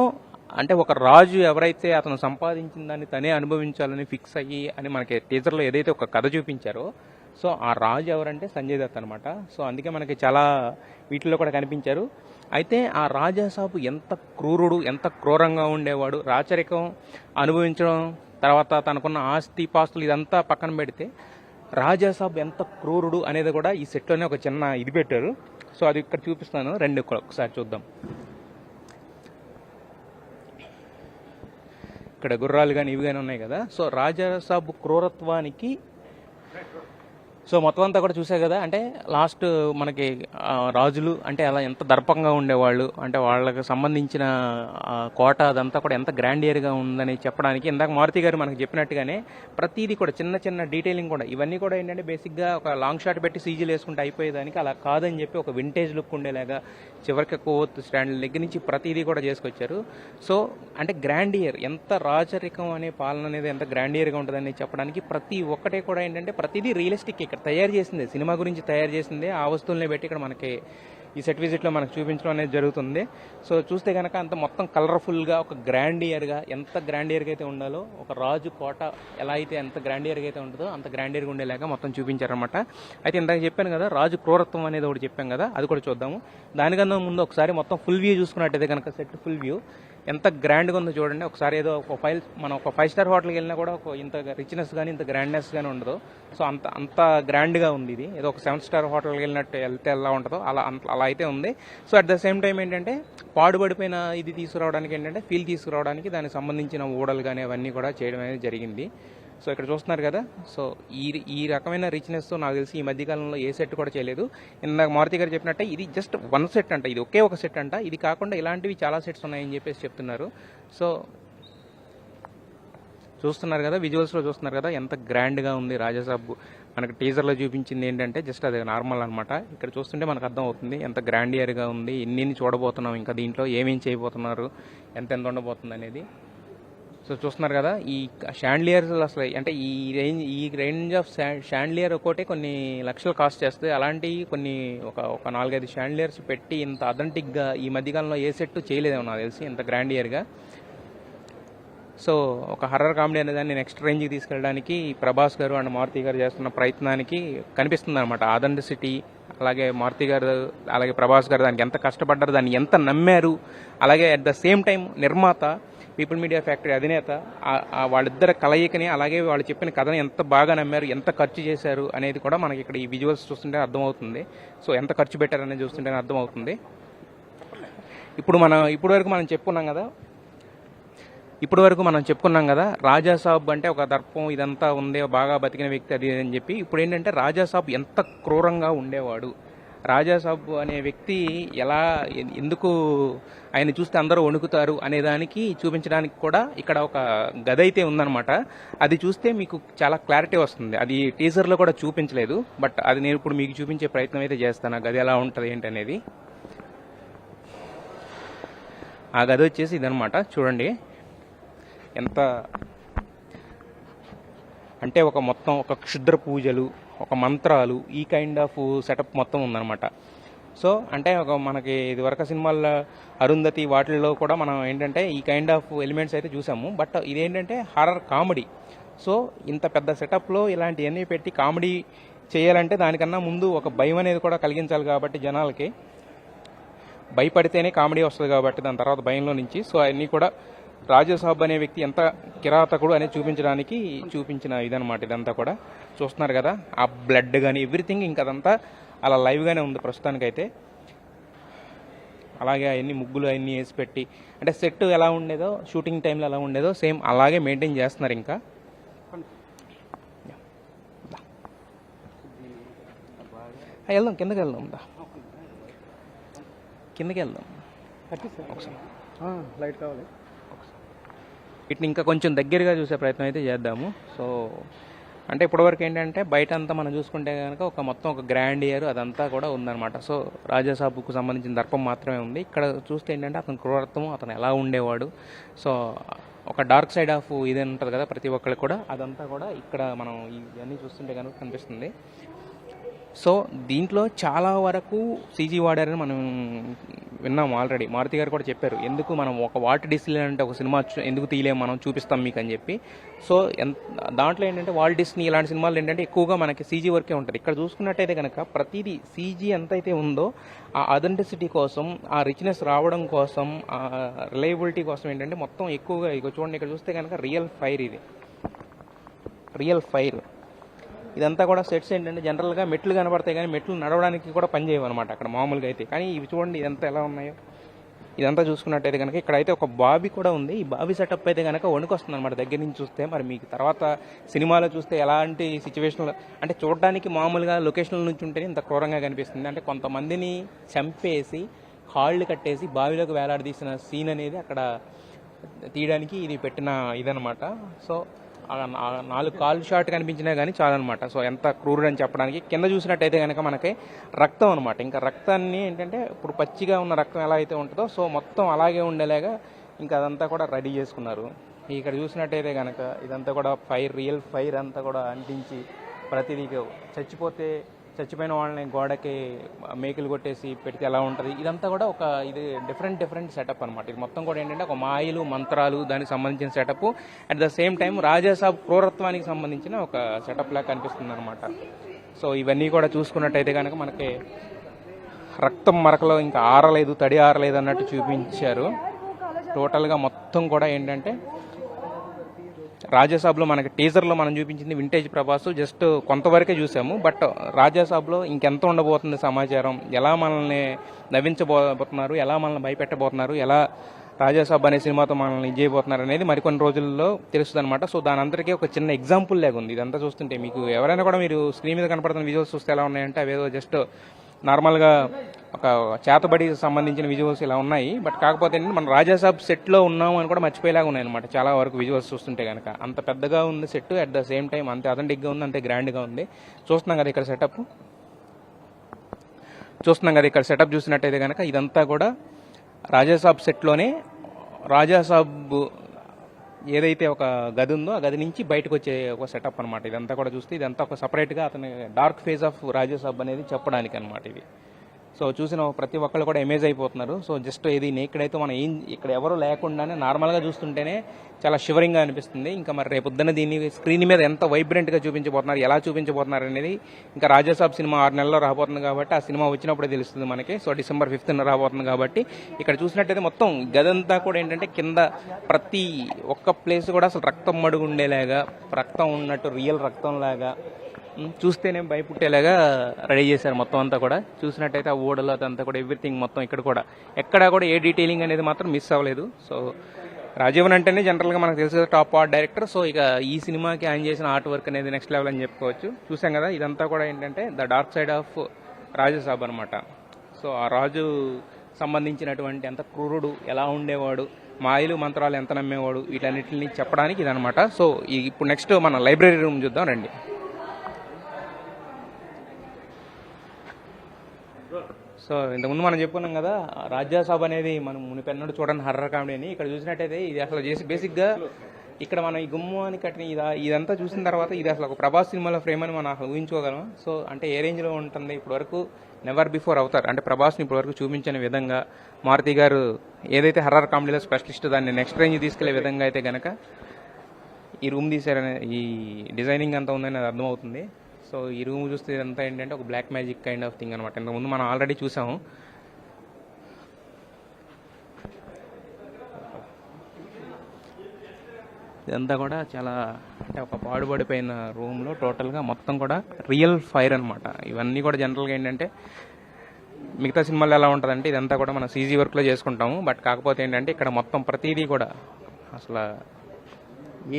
అంటే ఒక రాజు ఎవరైతే అతను సంపాదించిన దాన్ని తనే అనుభవించాలని ఫిక్స్ అయ్యి అని మనకి టీజర్లో ఏదైతే ఒక కథ చూపించారో, సో ఆ రాజు ఎవరంటే సంజయ్ దత్ అనమాట. సో అందుకే మనకి చాలా వీటిల్లో కూడా కనిపించారు. అయితే ఆ రాజాసాబు ఎంత క్రూరుడు, ఎంత క్రూరంగా ఉండేవాడు, రాచరికం అనుభవించడం, తర్వాత తనకున్న ఆస్తి పాస్తులు ఇదంతా పక్కన పెడితే రాజాసాబ్ ఎంత క్రూరుడు అనేది కూడా ఈ సెట్లోనే ఒక చిన్న ఇది పెట్టారు. సో అది ఇక్కడ చూపిస్తాను, రెండు ఒకసారి చూద్దాం. ఇక్కడ గుర్రాలు కానీ ఇవి కానీ ఉన్నాయి కదా. సో రాజాసాబ్ క్రూరత్వానికి సో మొత్తం అంతా కూడా చూసే కదా, అంటే లాస్ట్ మనకి రాజులు అంటే అలా ఎంత దర్పంగా ఉండేవాళ్ళు, అంటే వాళ్ళకి సంబంధించిన కోట అదంతా కూడా ఎంత గ్రాండియర్గా ఉందని చెప్పడానికి ఇందాక మారుతి గారు మనకు చెప్పినట్టుగానే ప్రతిదీ కూడా చిన్న చిన్న డీటెయిలింగ్ కూడా ఇవన్నీ కూడా ఏంటంటే బేసిక్గా ఒక లాంగ్ షాట్ పెట్టి సీజీలు వేసుకుంటే అయిపోయేదానికి అలా కాదని చెప్పి ఒక వింటేజ్ లుక్ ఉండేలాగా చివరికి కోత్ స్టాండ్ దగ్గర నుంచి ప్రతిదీ కూడా చేసుకొచ్చారు. సో అంటే గ్రాండియర్ ఎంత రాజరికం అనే పాలన అనేది ఎంత గ్రాండియర్గా ఉంటుందని చెప్పడానికి ప్రతి ఒక్కటే కూడా ఏంటంటే ప్రతిదీ రియలిస్టిక్ ఇక్కడ తయారు చేసింది, సినిమా గురించి తయారు చేసింది, ఆ వస్తువులనే పెట్టి ఇక్కడ మనకి ఈ సెట్ విజిట్లో మనకు చూపించడం అనేది జరుగుతుంది. సో చూస్తే కనుక అంత మొత్తం కలర్ఫుల్గా ఒక గ్రాండియర్గా ఎంత గ్రాండియర్గా అయితే ఉండాలో, ఒక రాజు కోట ఎలా అయితే ఎంత గ్రాండియర్గా అయితే ఉంటుందో అంత గ్రాండియర్గా ఉండేలాగా మొత్తం చూపించారనమాట. అయితే ఇందాక చెప్పాను కదా రాజు క్రూరత్వం అనేది ఒకటి చెప్పాం కదా, అది కూడా చూద్దాము. దానికన్నా ముందు ఒకసారి మొత్తం ఫుల్ వ్యూ చూసుకున్నట్టయితే కనుక సెట్ ఫుల్ వ్యూ ఎంత గ్రాండ్గా ఉందో చూడండి ఒకసారి. ఏదో ఒక మనం ఒక 5 స్టార్ హోటల్కి వెళ్ళినా కూడా ఒక ఇంత రిచ్నెస్ కానీ ఇంత గ్రాండ్నెస్ కానీ ఉండదు. సో అంత గ్రాండ్గా ఉంది ఇది. ఏదో ఒక 7 స్టార్ హోటల్కి వెళ్ళినట్టు వెళ్తే ఎలా ఉంటుందో అలా అయితే ఉంది. So at the same time ఏంటంటే పాడుపడిపోయిన ఇది తీసుకురావడానికి ఏంటంటే ఫీల్ తీసుకురావడానికి దానికి సంబంధించిన ఊడలు కానీ అవన్నీ కూడా చేయడం అనేది జరిగింది. సో ఇక్కడ చూస్తున్నారు కదా. సో ఈ రకమైన రిచ్నెస్తో నాకు తెలిసి ఈ మధ్యకాలంలో ఏ సెట్ కూడా చేయలేదు. ఇందాక మారుతి గారు చెప్పినట్టే ఇది జస్ట్ 1 సెట్ అంట, ఇది ఒకే ఒక సెట్ అంట. ఇది కాకుండా ఇలాంటివి చాలా సెట్స్ ఉన్నాయని చెప్పేసి చెప్తున్నారు. సో చూస్తున్నారు కదా, విజువల్స్లో చూస్తున్నారు కదా ఎంత గ్రాండ్గా ఉంది రాజాసాబ్. మనకు టీజర్లో చూపించింది ఏంటంటే జస్ట్ అది నార్మల్ అనమాట. ఇక్కడ చూస్తుంటే మనకు అర్థం అవుతుంది ఎంత గ్రాండియర్గా ఉంది, ఎన్ని చూడబోతున్నాం, ఇంకా దీంట్లో ఏమేమి చేయబోతున్నారు, ఎంత ఉండబోతుంది అనేది. సో చూస్తున్నారు కదా ఈ షాండ్లియర్స్ అసలు అంటే ఈ రేంజ్ ఆఫ్ షాండ్లియర్ ఒకటే కొన్ని లక్షలు కాస్ట్ చేస్తుంది. అలాంటివి కొన్ని ఒక 4-5 షాండ్లియర్స్ పెట్టి ఇంత అథెంటిక్గా ఈ మధ్యకాలంలో ఏ సెట్ చేయలేదేమో నాకు తెలిసి ఇంత గ్రాండియర్గా. సో ఒక హర్రర్ కామెడీ అనే దాన్ని నెక్స్ట్ రేంజ్కి తీసుకెళ్ళడానికి ప్రభాస్ గారు అండ్ మారుతి గారు చేస్తున్న ప్రయత్నానికి కనిపిస్తుంది అనమాట. ఆథెంటిసిటీ అలాగే మారుతి గారు అలాగే ప్రభాస్ గారు దానికి ఎంత కష్టపడ్డారు, దాన్ని ఎంత నమ్మారు, అలాగే అట్ ద సేమ్ టైం నిర్మాత పీపుల్ మీడియా ఫ్యాక్టరీ అధినేత వాళ్ళిద్దరు కలయికని అలాగే వాళ్ళు చెప్పిన కథని ఎంత బాగా నమ్మారు, ఎంత ఖర్చు చేశారు అనేది కూడా మనకి ఇక్కడ ఈ విజువల్స్ చూస్తుంటే అర్థమవుతుంది. సో ఎంత ఖర్చు పెట్టారనేది చూస్తుంటే అర్థమవుతుంది. ఇప్పటి వరకు మనం చెప్పుకున్నాం కదా రాజాసాబ్ అంటే ఒక దర్పం ఇదంతా ఉందే బాగా బతికిన వ్యక్తి అది అని చెప్పి. ఇప్పుడు ఏంటంటే రాజాసాబ్ ఎంత క్రూరంగా ఉండేవాడు, రాజాసాబ్ అనే వ్యక్తి ఎందుకు ఆయన చూస్తే అందరూ వణుకుతారు అనే దానికి చూపించడానికి కూడా ఇక్కడ ఒక గది అయితే ఉందన్నమాట. అది చూస్తే మీకు చాలా క్లారిటీ వస్తుంది. అది టీజర్లో కూడా చూపించలేదు, బట్ అది నేను ఇప్పుడు మీకు చూపించే ప్రయత్నం అయితే చేస్తాను. ఆ గది ఎలా ఉంటుంది ఏంటనేది. ఆ గది వచ్చేసి ఇదనమాట. చూడండి ఎంత అంటే మొత్తం ఒక క్షుద్ర పూజలు, ఒక మంత్రాలు, ఈ కైండ్ ఆఫ్ సెటప్ మొత్తం ఉందన్నమాట. సో అంటే మనకి ఇది వరకు సినిమాల్లో అరుంధతి వాటిల్లో కూడా మనం ఏంటంటే ఈ కైండ్ ఆఫ్ ఎలిమెంట్స్ అయితే చూసాము. బట్ ఇదేంటంటే హారర్ కామెడీ. సో ఇంత పెద్ద సెటప్లో ఇలాంటివన్నీ పెట్టి కామెడీ చేయాలంటే దానికన్నా ముందు ఒక భయం అనేది కూడా కలిగించాలి కాబట్టి జనాలకి భయపడితేనే కామెడీ వస్తుంది కాబట్టి దాని తర్వాత భయంలో నుంచి. సో అన్నీ కూడా రాజాసాబ్ అనే వ్యక్తి ఎంత కిరాతకుడు అనేది చూపించడానికి చూపించిన ఇదనమాట. ఇదంతా కూడా చూస్తున్నారు కదా, ఆ బ్లడ్ కానీ ఎవ్రీథింగ్ ఇంకా అదంతా అలా లైవ్గానే ఉంది ప్రస్తుతానికైతే. అలాగే అవన్నీ ముగ్గులు అవన్నీ వేసి పెట్టి అంటే సెట్ ఎలా ఉండేదో షూటింగ్ టైంలో ఎలా ఉండేదో సేమ్ అలాగే మెయింటైన్ చేస్తున్నారు. ఇంకా వెళ్దాం, కిందకి వెళ్దాం, కిందకి వెళ్దాం ఒకసారి. లైట్ కావాలి. వీటిని ఇంకా కొంచెం దగ్గరగా చూసే ప్రయత్నం అయితే చేద్దాము. సో అంటే ఇప్పటివరకు ఏంటంటే బయట అంతా మనం చూసుకుంటే కనుక మొత్తం ఒక గ్రాండియర్ అదంతా కూడా ఉందన్నమాట. సో రాజాసాబుకు సంబంధించిన దర్పం మాత్రమే ఉంది. ఇక్కడ చూస్తే ఏంటంటే అతని క్రూరత్వం, అతను ఎలా ఉండేవాడు, సో ఒక డార్క్ సైడ్ ఆఫ్ ఇది ఉంటుంది కదా ప్రతి ఒక్కరికి కూడా, అదంతా కూడా ఇక్కడ మనం ఇవన్నీ చూస్తుంటే కనుక కనిపిస్తుంది. సో దీంట్లో చాలా వరకు సీజీ వాడారని మనం విన్నాము ఆల్రెడీ. మారుతి గారు కూడా చెప్పారు ఎందుకు మనం ఒక వాల్ట్ డిస్నీ అంటే ఒక సినిమా ఎందుకు తీయలేము మనం చూపిస్తాం మీకు అని చెప్పి. సో దాంట్లో ఏంటంటే వాల్ట్ డిస్నీ ఇలాంటి సినిమాలు ఏంటంటే ఎక్కువగా మనకి సీజీ వర్కే ఉంటుంది. ఇక్కడ చూసుకున్నట్టయితే కనుక ప్రతిదీ సీజీ ఎంతైతే ఉందో ఆ అథెంటిసిటీ కోసం, ఆ రిచ్నెస్ రావడం కోసం, ఆ రిలయబిలిటీ కోసం ఏంటంటే మొత్తం ఎక్కువగా చూడండి. ఇక్కడ చూస్తే కనుక రియల్ ఫైర్, ఇది రియల్ ఫైర్. ఇదంతా కూడా సెట్స్ ఏంటంటే జనరల్గా మెట్లు కనబడతాయి కానీ మెట్లు నడవడానికి కూడా పని చేయవు అనమాట అక్కడ మామూలుగా అయితే. కానీ ఇవి చూడండి ఇదంతా ఎలా ఉన్నాయో. ఇదంతా చూసుకున్నట్టయితే కనుక ఇక్కడైతే ఒక బావి కూడా ఉంది. ఈ బావి సెటప్ అయితే కనుక వణుకొస్తుంది అనమాట దగ్గర నుంచి చూస్తే. మరి మీకు తర్వాత సినిమాలో చూస్తే ఎలాంటి సిచ్యువేషన్లో అంటే చూడడానికి మామూలుగా లొకేషన్ల నుంచి ఉంటేనే ఇంత క్రూరంగా కనిపిస్తుంది. అంటే కొంతమందిని చంపేసి కాళ్ళు కట్టేసి బావిలోకి వేలాడదీసిన సీన్ అనేది అక్కడ తీయడానికి ఇది పెట్టిన ఇదనమాట. సో 4 కాల్ షాట్ కనిపించినా కానీ చాలన్నమాట. సో ఎంత క్రూరుడు అని చెప్పడానికి. కింద చూసినట్టయితే కనుక మనకి రక్తం అనమాట. ఇంకా రక్తాన్ని ఏంటంటే ఇప్పుడు పచ్చిగా ఉన్న రక్తం ఎలా అయితే ఉంటుందో సో మొత్తం అలాగే ఉండేలాగా ఇంకా అదంతా కూడా రెడీ చేసుకున్నారు. ఇక్కడ చూసినట్టయితే కనుక ఇదంతా కూడా ఫైర్, రియల్ ఫైర్ అంతా కూడా అంటించి ప్రతిదీ చచ్చిపోయిన వాళ్ళని గోడకి మేకులు కొట్టేసి పెడితే ఎలా ఉంటుంది ఇదంతా కూడా ఒక ఇది డిఫరెంట్ సెటప్ అనమాట. ఇది మొత్తం కూడా ఏంటంటే ఒక మాయలు మంత్రాలు దానికి సంబంధించిన setup. At the same time Rajasaab క్రూరత్వానికి సంబంధించిన ఒక సెటప్ లాగా కనిపిస్తుంది అనమాట. సో ఇవన్నీ కూడా చూసుకున్నట్టయితే కనుక మనకి రక్తం మరకలో ఇంకా ఆరలేదు, తడి ఆరలేదు అన్నట్టు చూపించారు. టోటల్గా మొత్తం కూడా ఏంటంటే రాజాసాబ్లో మనకి టీజర్లో మనం చూపించింది వింటేజ్ ప్రభాస్ జస్ట్ కొంతవరకే చూసాము. బట్ రాజాసాబ్లో ఇంకెంత ఉండబోతుంది సమాచారం, ఎలా మనల్ని నవ్వించబోతున్నారు, ఎలా మనల్ని భయపెట్టబోతున్నారు, ఎలా రాజాసాబ్ అనే సినిమాతో మనల్ని చేయబోతున్నారు అనేది మరికొన్ని రోజుల్లో తెలుస్తుంది అనమాట. సో దాని అందరికీ ఒక చిన్న ఎగ్జాంపుల్ లాగా ఉంది ఇదంతా చూస్తుంటే. మీకు ఎవరైనా కూడా మీరు స్క్రీన్ మీద కనపడుతున్న విజువల్స్ చూస్తే ఎలా ఉన్నాయంటే అవేదో జస్ట్ నార్మల్గా ఒక చేతబడి సంబంధించిన విజువల్స్ ఇలా ఉన్నాయి. బట్ కాకపోతే మనం రాజాసాబ్ సెట్లో ఉన్నాము అని కూడా మర్చిపోయేలాగా ఉన్నాయి అనమాట చాలా వరకు విజువల్స్ చూస్తుంటే కనుక. అంత పెద్దగా ఉంది set, at the same time అంతే అథెంటిక్గా ఉంది, అంతే గ్రాండ్గా ఉంది. చూస్తున్నాం కదా ఇక్కడ సెటప్ చూసినట్టయితే కనుక ఇదంతా కూడా రాజాసాబ్ సెట్లోనే రాజాసాబ్ ఏదైతే ఒక గది ఉందో ఆ గది నుంచి బయటకు వచ్చే ఒక సెటప్ అనమాట. ఇదంతా కూడా చూస్తే ఇదంతా ఒక సపరేట్గా అతని డార్క్ ఫేజ్ ఆఫ్ రాజాసాబ్ అనేది చెప్పడానికి అనమాట ఇది. సో చూసిన ప్రతి ఒక్కళ్ళు కూడా అమేజ్ అయిపోతున్నారు. సో జస్ట్ ఇది నేక్కడైతే మనం ఇక్కడ ఎవరు లేకుండానే నార్మల్గా చూస్తుంటేనే చాలా షివరింగ్గా అనిపిస్తుంది. ఇంకా మరి రేపొద్దున దీన్ని స్క్రీన్ మీద ఎంత వైబ్రెంట్గా చూపించబోతున్నారు, ఎలా చూపించబోతున్నారు అనేది ఇంకా రాజాసాబ్ సినిమా 6 నెలల్లో రాబోతుంది కాబట్టి ఆ సినిమా వచ్చినప్పుడే తెలుస్తుంది మనకి. సో December 5th రాబోతుంది కాబట్టి ఇక్కడ చూసినట్టయితే మొత్తం గదంతా కూడా ఏంటంటే కింద ప్రతి ఒక్క ప్లేస్ కూడా అసలు రక్తం మడుగు ఉండేలాగా, రక్తం ఉన్నట్టు రియల్ రక్తంలాగా చూస్తేనే భయపుట్టేలాగా రెడీ చేశారు మొత్తం అంతా కూడా. చూసినట్టయితే ఆ ఓడలు అదంతా కూడా ఎవ్రీథింగ్ మొత్తం ఇక్కడ కూడా ఎక్కడా కూడా ఏ డీటెయిలింగ్ అనేది మాత్రం మిస్ అవ్వలేదు. సో రాజీవన్ అంటేనే జనరల్గా మనకు తెలిసే టాప్ ఆర్ట్ డైరెక్టర్. సో ఇక ఈ సినిమాకి ఆయన చేసిన ఆర్ట్ వర్క్ అనేది నెక్స్ట్ లెవెల్ అని చెప్పుకోవచ్చు. చూసాం కదా ఇదంతా కూడా ఏంటంటే the dark side of Raja Saab అనమాట. సో ఆ రాజు సంబంధించినటువంటి ఎంత క్రూరుడు, ఎలా ఉండేవాడు, మాయలు మంత్రాలు ఎంత నమ్మేవాడు, వీటన్నిటిని చెప్పడానికి ఇదనమాట. సో ఇప్పుడు నెక్స్ట్ మన లైబ్రరీ రూమ్ చూద్దాం రండి. సో ఇంతకుముందు మనం చెప్పుకున్నాం కదా రాజాసాబ్ అనేది మనం మునిపెన్నడు చూడండి హర్రర్ కామెడీ అని. ఇక్కడ చూసినట్టయితే ఇది అసలు చేసి బేసిక్గా ఇక్కడ మనం ఈ గుమ్మాన్ని కట్టిన ఇదంతా చూసిన తర్వాత ఇది అసలు ఒక ప్రభాస్ సినిమాలో ఫ్రేమ్ అని మనం అసలు ఊహించుకోగలం. సో అంటే ఏ రేంజ్లో ఉంటుంది ఇప్పటి వరకు నెవర్ బిఫోర్ అవుతారు. అంటే ప్రభాస్ని ఇప్పటి వరకు చూపించిన విధంగా మారుతి గారు ఏదైతే హర్రర్ కామెడీలో స్పెషలిస్ట్ దాన్ని నెక్స్ట్ రేంజ్ తీసుకెళ్లే విధంగా అయితే కనుక ఈ రూమ్ తీసారనే ఈ డిజైనింగ్ అంతా ఉందని అది అర్థమవుతుంది. సో ఈ రూమ్ చూస్తే ఇదంతా ఏంటంటే ఒక black magic kind of thing అనమాట. ఇంతకుముందు మనం ఆల్రెడీ చూసాము. ఇదంతా కూడా చాలా అంటే ఒక పాడుపడిపోయిన రూమ్లో టోటల్గా మొత్తం కూడా రియల్ ఫైర్ అనమాట. ఇవన్నీ కూడా జనరల్గా ఏంటంటే మిగతా సినిమాల్లో ఎలా ఉంటుందంటే ఇదంతా కూడా మనం CG వర్క్లో చేసుకుంటాము. బట్ కాకపోతే ఏంటంటే ఇక్కడ మొత్తం ప్రతిదీ కూడా అసలు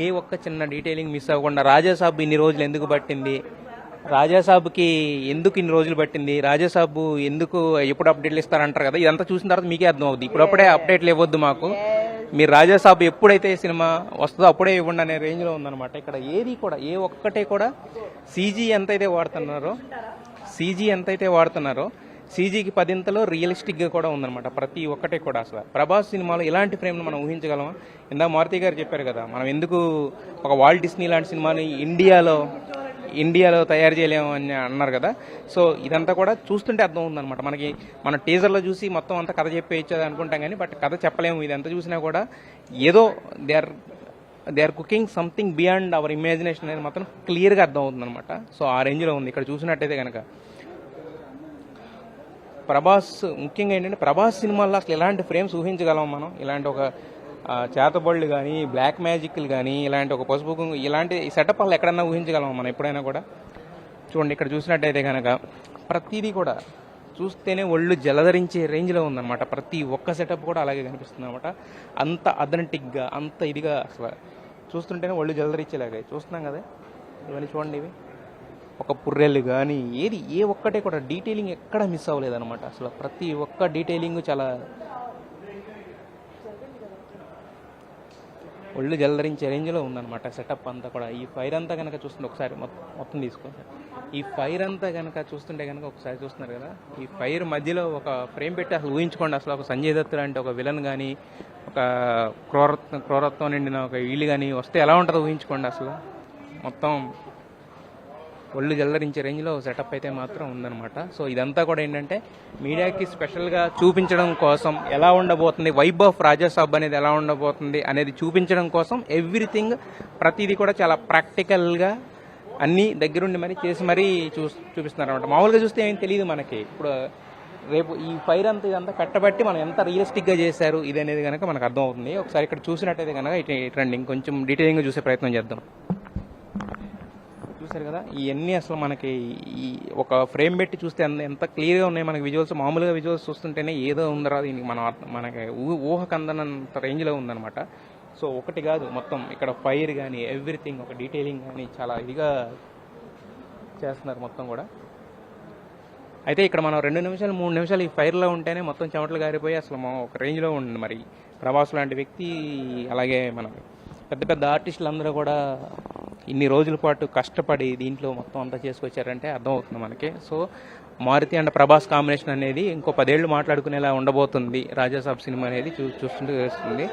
ఏ ఒక్క చిన్న డీటెయిలింగ్ మిస్ అవ్వకుండా రాజాసాబ్ ఇన్ని రోజులు ఎందుకు పట్టింది, రాజాసాబ్కి ఎందుకు ఇన్ని రోజులు పట్టింది, రాజాసాబ్ ఎందుకు ఎప్పుడు అప్డేట్లు ఇస్తారంటారు కదా, ఇదంతా చూసిన తర్వాత మీకే అర్థం అవుతుంది. ఇప్పుడప్పుడే అప్డేట్లు ఇవ్వద్దు మాకు, మీరు రాజాసాబ్ ఎప్పుడైతే సినిమా వస్తుందో అప్పుడే ఇవ్వండి అనే రేంజ్లో ఉందన్నమాట. ఇక్కడ ఏది కూడా ఏ ఒక్కటే కూడా CG ఎంతైతే వాడుతున్నారో CGకి 10 రియలిస్టిక్గా కూడా ఉందన్నమాట ప్రతి ఒక్కటే కూడా. అసలు ప్రభాస్ సినిమాలో ఇలాంటి ఫ్రేమ్ను మనం ఊహించగలమా? ఇందా మారుతి గారు చెప్పారు కదా మనం ఎందుకు ఒక వాల్ట్ డిస్నీ లాంటి సినిమాని ఇండియాలో తయారు చేయలేము అని అన్నారు కదా. సో ఇదంతా కూడా చూస్తుంటే అర్థం ఉందన్నమాట మనకి. మన టీజర్లో చూసి మొత్తం అంతా కథ చెప్పేయచ్చు అనుకుంటాం కానీ బట్ కథ చెప్పలేము. ఇదంతా చూసినా కూడా ఏదో they are cooking something beyond our imagination అనేది మాత్రం క్లియర్గా అర్థం అవుతుందన్నమాట. సో ఆ రేంజ్లో ఉంది. ఇక్కడ చూసినట్టయితే కనుక ప్రభాస్ ముఖ్యంగా ఏంటంటే ప్రభాస్ సినిమాల్లో అసలు ఎలాంటి ఫ్రేమ్స్ ఊహించగలం మనం? ఇలాంటి ఒక చేతబళ్ళు కానీ బ్లాక్ మ్యాజిక్లు కానీ ఇలాంటి ఒక పసుపు ఇలాంటి సెటప్ అసలు ఎక్కడన్నా ఊహించగలం మనం ఎప్పుడైనా కూడా? చూడండి ఇక్కడ చూసినట్టయితే కనుక ప్రతిదీ కూడా చూస్తేనే ఒళ్ళు జలధరించే రేంజ్లో ఉందన్నమాట. ప్రతి ఒక్క సెటప్ కూడా అలాగే కనిపిస్తుంది అనమాట. అంత అథెంటిక్గా, అంత ఇదిగా అసలు చూస్తుంటేనే ఒళ్ళు జలధరించేలాగా చూస్తున్నాం కదా. ఇవన్నీ చూడండి, ఇవి ఒక పుర్రెలు కానీ ఏ ఒక్కటే కూడా డీటెయిలింగ్ ఎక్కడ మిస్ అవ్వలేదు అనమాట. అసలు ప్రతి ఒక్క డీటెయిలింగ్ చాలా ఒళ్ళు జలధరించే రేంజ్లో ఉందన్నమాట సెటప్ అంతా కూడా. ఈ ఫైర్ అంతా కనుక చూస్తుంటే ఒకసారి మొత్తం తీసుకోండి. ఈ ఫైర్ అంతా కనుక చూస్తుంటే కనుక ఒకసారి చూస్తున్నారు కదా, ఈ ఫైర్ మధ్యలో ఒక ఫ్రేమ్ పెట్టి అసలు ఊహించుకోండి. అసలు ఒక సంజయ్ దత్ లాంటి ఒక విలన్ కానీ, ఒక క్రూరత్వం నిండిన ఒక వీళ్ళు కానీ వస్తే ఎలా ఉంటుందో ఊహించుకోండి. అసలు మొత్తం ఒళ్ళు జల్లరించే రేంజ్లో సెటప్ అయితే మాత్రం ఉందన్నమాట. సో ఇదంతా కూడా ఏంటంటే మీడియాకి స్పెషల్గా చూపించడం కోసం ఎలా ఉండబోతుంది, వైబ్ ఆఫ్ రాజాసాబ్ అనేది ఎలా ఉండబోతుంది అనేది చూపించడం కోసం ఎవ్రీథింగ్ ప్రతిదీ కూడా చాలా ప్రాక్టికల్గా అన్నీ దగ్గరుండి మరీ చేసి మరీ చూపిస్తున్నారు అనమాట. మామూలుగా చూస్తే ఏం తెలియదు మనకి. ఇప్పుడు రేపు ఈ ఫైర్ అంతా ఇదంతా కట్టబట్టి మనం ఎంత రియలిస్టిక్గా చేశారు ఇది అనేది కనుక మనకు అర్థం అవుతుంది. ఒకసారి ఇక్కడ చూసినట్టయితే కనుక ఇట్రండి ఇంకొంచెం డీటెయిలింగ్గా చూసే ప్రయత్నం చేద్దాం. చూసారు కదా, ఇవన్నీ అసలు మనకి ఈ ఒక ఫ్రేమ్ పెట్టి చూస్తే ఎంత క్లియర్గా ఉన్నాయి మనకి విజువల్స్. మామూలుగా విజువల్స్ చూస్తుంటేనే ఏదో ఉందరా దీనికి మనకి ఊహకు అందనంత రేంజ్లో ఉందన్నమాట. సో ఒకటి కాదు, మొత్తం ఇక్కడ ఫైర్ కానీ ఎవ్రీథింగ్ ఒక డీటెయిలింగ్ కానీ చాలా ఇదిగా చేస్తున్నారు మొత్తం కూడా. అయితే ఇక్కడ మనం 2 నిమిషాలు 3 నిమిషాలు ఈ ఫైర్లో ఉంటేనే మొత్తం చెమటలు గారిపోయి అసలు ఒక రేంజ్లో ఉంది. మరి ప్రభాస్ లాంటి వ్యక్తి, అలాగే మన పెద్ద పెద్ద ఆర్టిస్టులు అందరూ కూడా ఇన్ని రోజుల పాటు కష్టపడి దీంట్లో మొత్తం అంతా చేసుకొచ్చారంటే అర్థమవుతుంది మనకి. So Maruthi and Prabhas combination అనేది ఇంకో 10 ఏళ్ళు మాట్లాడుకునేలా ఉండబోతుంది రాజాసాబ్ సినిమా అనేది చూస్తుంటే తెలుస్తుంది.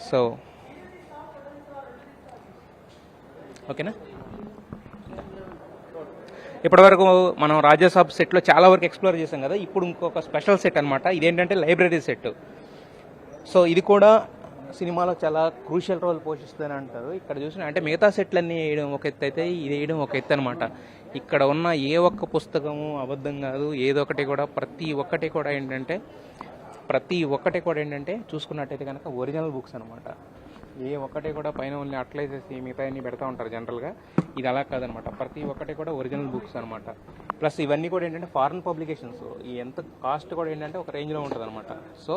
సో ఓకేనా, ఇప్పటివరకు మనం రాజాసాబ్ సెట్లో చాలా వరకు ఎక్స్ప్లోర్ చేసాం కదా. ఇప్పుడు ఇంకొక స్పెషల్ సెట్ అనమాట. ఇదేంటంటే లైబ్రరీ సెట్. సో ఇది కూడా సినిమాలో చాలా క్రూషియల్ రోల్ పోషిస్తుందని అంటారు. ఇక్కడ చూసిన అంటే మిగతా సెట్లన్నీ వేయడం ఒక ఎత్తు అయితే ఇది వేయడం ఒక ఎత్తు అనమాట. ఇక్కడ ఉన్న ఏ ఒక్క పుస్తకము అబద్ధం కాదు. ఏదొకటి కూడా ప్రతి ఒక్కటి కూడా ఏంటంటే చూసుకున్నట్టయితే కనుక ఒరిజినల్ బుక్స్ అనమాట. ఏ ఒక్కటి కూడా పైన ఓన్లీ అట్లైసేసి మిగతా అన్ని పెడతా ఉంటారు జనరల్గా. ఇది అలా కాదనమాట. ప్రతి ఒక్కటి కూడా ఒరిజినల్ బుక్స్ అనమాట. ప్లస్ ఇవన్నీ కూడా ఏంటంటే ఫారిన్ పబ్లికేషన్స్. ఈ ఎంత కాస్ట్ కూడా ఏంటంటే ఒక రేంజ్లో ఉంటుంది అనమాట. సో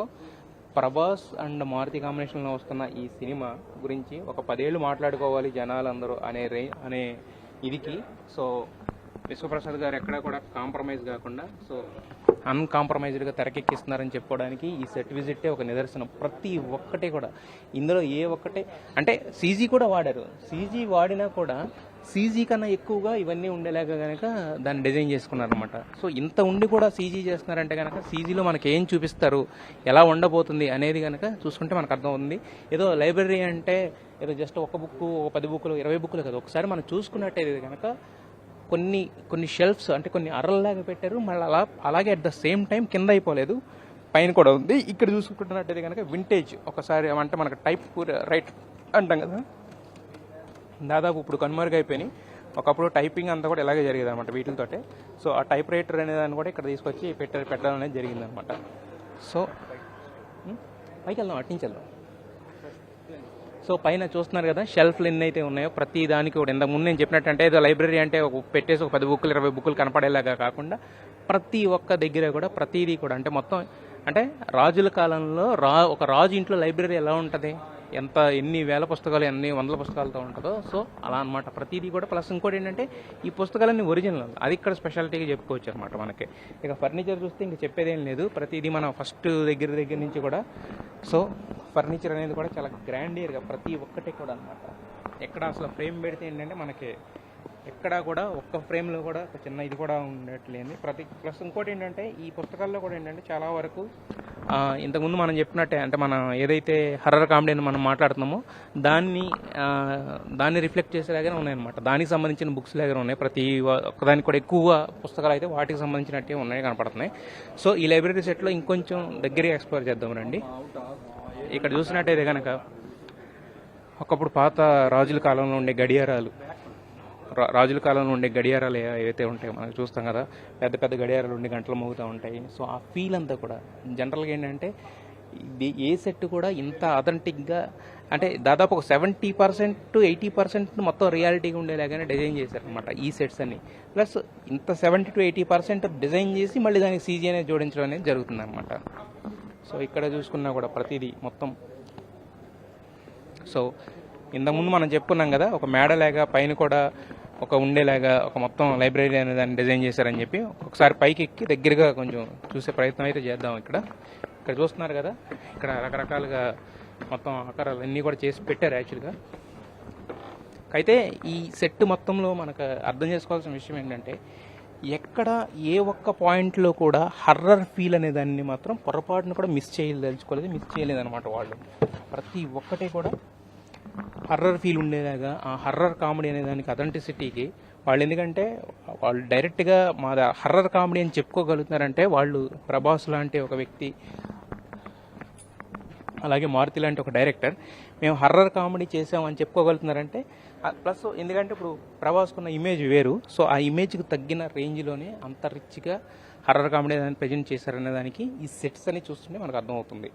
ప్రభాస్ అండ్ మారుతి కాంబినేషన్లో వస్తున్న ఈ సినిమా గురించి ఒక 10 ఏళ్ళు మాట్లాడుకోవాలి జనాలందరూ అనే ఇదికి సో విశ్వప్రసాద్ గారు ఎక్కడా కూడా కాంప్రమైజ్ కాకుండా సో అన్కాంప్రమైజ్డ్గా తెరకెక్కిస్తున్నారని చెప్పుకోవడానికి ఈ సెట్ విజిటే ఒక నిదర్శనం. ప్రతి ఒక్కటి కూడా ఇందులో ఏ ఒక్కటే అంటే సీజీ కూడా వాడారు. సీజీ వాడినా కూడా సీజీ కన్నా ఎక్కువగా ఇవన్నీ ఉండేలాగా కనుక దాన్ని డిజైన్ చేసుకున్నారనమాట. సో ఇంత ఉండి కూడా సీజీ చేస్తున్నారంటే కనుక సీజీలో మనకి ఏం చూపిస్తారు, ఎలా ఉండబోతుంది అనేది కనుక చూసుకుంటే మనకు అర్థం అవుతుంది. ఏదో లైబ్రరీ అంటే ఏదో జస్ట్ ఒక బుక్, 10 బుక్లు, 20 బుక్లు కదా. ఒకసారి మనం చూసుకున్నట్టయితే కనుక కొన్ని షెల్ఫ్స్ అంటే కొన్ని అర్రల్లాగా పెట్టారు. మళ్ళీ అలాగే అట్ ద సేమ్ టైం కింద అయిపోలేదు, పైన కూడా ఉంది. ఇక్కడ చూసుకుంటున్నట్టయితే కనుక వింటేజ్ ఒకసారి అంటే మనకు టైప్ రైట్ అంటాం కదా, దాదాపు ఇప్పుడు కనుమరుగైపోయినాయి. ఒకప్పుడు టైపింగ్ అంతా కూడా ఇలాగే జరిగేది అనమాట వీటితోటే. సో ఆ టైప్ రైటర్ అనే దాన్ని కూడా ఇక్కడ తీసుకొచ్చి పెట్టడం అనేది జరిగిందనమాట. సో పైకి వెళ్దాం, అట్టించెళ్దాం. సో పైన చూస్తున్నారు కదా షెల్ఫ్లు ఎన్ని అయితే ఉన్నాయో ప్రతి దానికి కూడా ఇంతకుముందు నేను చెప్పినట్టు ఏదో లైబ్రరీ అంటే పెట్టేసి ఒక 10 బుక్లు 20 బుక్లు కనపడేలాగా కాకుండా ప్రతి ఒక్క దగ్గర కూడా ప్రతిదీ కూడా అంటే మొత్తం అంటే రాజుల కాలంలో ఒక రాజు ఇంట్లో లైబ్రరీ ఎలా ఉంటుంది, ఎన్ని వేల పుస్తకాలు ఎన్ని వందల పుస్తకాలతో ఉంటుందో సో అలా అనమాట ప్రతిదీ కూడా. ప్లస్ ఇంకోటి ఏంటంటే ఈ పుస్తకాలన్నీ ఒరిజినల్, అది ఇక్కడ స్పెషాలిటీగా చెప్పుకోవచ్చు అనమాట మనకి. ఇక ఫర్నిచర్ చూస్తే ఇంక చెప్పేదేం లేదు, ప్రతిదీ మన ఫస్ట్ దగ్గర నుంచి కూడా. సో ఫర్నిచర్ అనేది కూడా చాలా గ్రాండియర్గా ప్రతి ఒక్కటి కూడా అనమాట. ఎక్కడ అసలు ఫ్రేమ్ పెడితే ఏంటంటే మనకి ఎక్కడా కూడా ఒక్క ఫ్రేమ్లో కూడా ఒక చిన్న ఇది కూడా ఉండట్లేదు ప్లస్ ఇంకోటి ఏంటంటే ఈ పుస్తకాల్లో కూడా ఏంటంటే చాలా వరకు ఇంతకుముందు మనం చెప్పినట్టే అంటే మనం ఏదైతే హర్రర్ కామెడీ అని మనం మాట్లాడుతున్నామో దాన్ని రిఫ్లెక్ట్ చేసేలాగానే ఉన్నాయన్నమాట. దానికి సంబంధించిన బుక్స్ లాగానే ఉన్నాయి. ప్రతి ఒక్కదానికి కూడా ఎక్కువ పుస్తకాలు అయితే వాటికి సంబంధించినట్టే ఉన్నాయి కనపడుతున్నాయి. సో ఈ లైబ్రరీ సెట్లో ఇంకొంచెం దగ్గరగా ఎక్స్ప్లోర్ చేద్దాం రండి. ఇక్కడ చూసినట్టయితే కనుక ఒకప్పుడు పాత రాజుల కాలంలో ఉండే గడియారాలు ఏవైతే ఉంటాయో మనకు చూస్తాం కదా, పెద్ద పెద్ద గడియారాలు ఉండి గంటలు మోగుతూ ఉంటాయి. సో ఆ ఫీల్ అంతా కూడా జనరల్గా ఏంటంటే ఇది ఏ సెట్ కూడా ఇంత అథెంటిక్గా అంటే దాదాపు ఒక 70% to 80% మొత్తం రియాలిటీగా ఉండేలాగానే డిజైన్ చేశారనమాట ఈ సెట్స్ అన్ని. ప్లస్ ఇంత 70 to 80% డిజైన్ చేసి మళ్ళీ దానికి సీజీ అనేది జోడించడం అనేది జరుగుతుంది అనమాట. సో ఇక్కడ చూసుకున్నా కూడా ప్రతిదీ మొత్తం. సో ఇంతకుముందు మనం చెప్పుకున్నాం కదా, ఒక మేడలాగా పైన కూడా ఒక ఉండేలాగా ఒక మొత్తం లైబ్రరీ అనే దాన్ని డిజైన్ చేశారని చెప్పి ఒకసారి పైకి ఎక్కి దగ్గరగా కొంచెం చూసే ప్రయత్నం అయితే చేద్దాం. ఇక్కడ చూస్తున్నారు కదా, ఇక్కడ రకరకాలుగా మొత్తం ఆకారాలు అన్నీ కూడా చేసి పెట్టారు యాక్చువల్గా. అయితే ఈ సెట్ మొత్తంలో మనకు అర్థం చేసుకోవాల్సిన విషయం ఏంటంటే, ఎక్కడ ఏ ఒక్క పాయింట్లో కూడా హర్రర్ ఫీల్ అనే దాన్ని మాత్రం పొరపాటును కూడా మిస్ చేయలేదన్నమాట వాళ్ళు. ప్రతి ఒక్కటే కూడా హర్రర్ ఫీల్ ఉండేలాగా, ఆ హర్రర్ కామెడీ అనే దానికి అథెంటిసిటీకి వాళ్ళు, ఎందుకంటే వాళ్ళు డైరెక్ట్గా మా హర్రర్ కామెడీ అని చెప్పుకోగలుగుతున్నారంటే వాళ్ళు ప్రభాస్ లాంటి ఒక వ్యక్తి, అలాగే మారుతి లాంటి ఒక డైరెక్టర్ మేము హర్రర్ కామెడీ చేసామని చెప్పుకోగలుగుతున్నారంటే ప్లస్ ఎందుకంటే ఇప్పుడు ప్రభాస్కున్న ఇమేజ్ వేరు. సో ఆ ఇమేజ్కి తగ్గిన రేంజ్లోనే అంత రిచ్గా హర్రర్ కామెడీ దాన్ని ప్రజెంట్ చేశారనే దానికి ఈ సెట్స్ అని చూస్తుంటే మనకు అర్థమవుతుంది.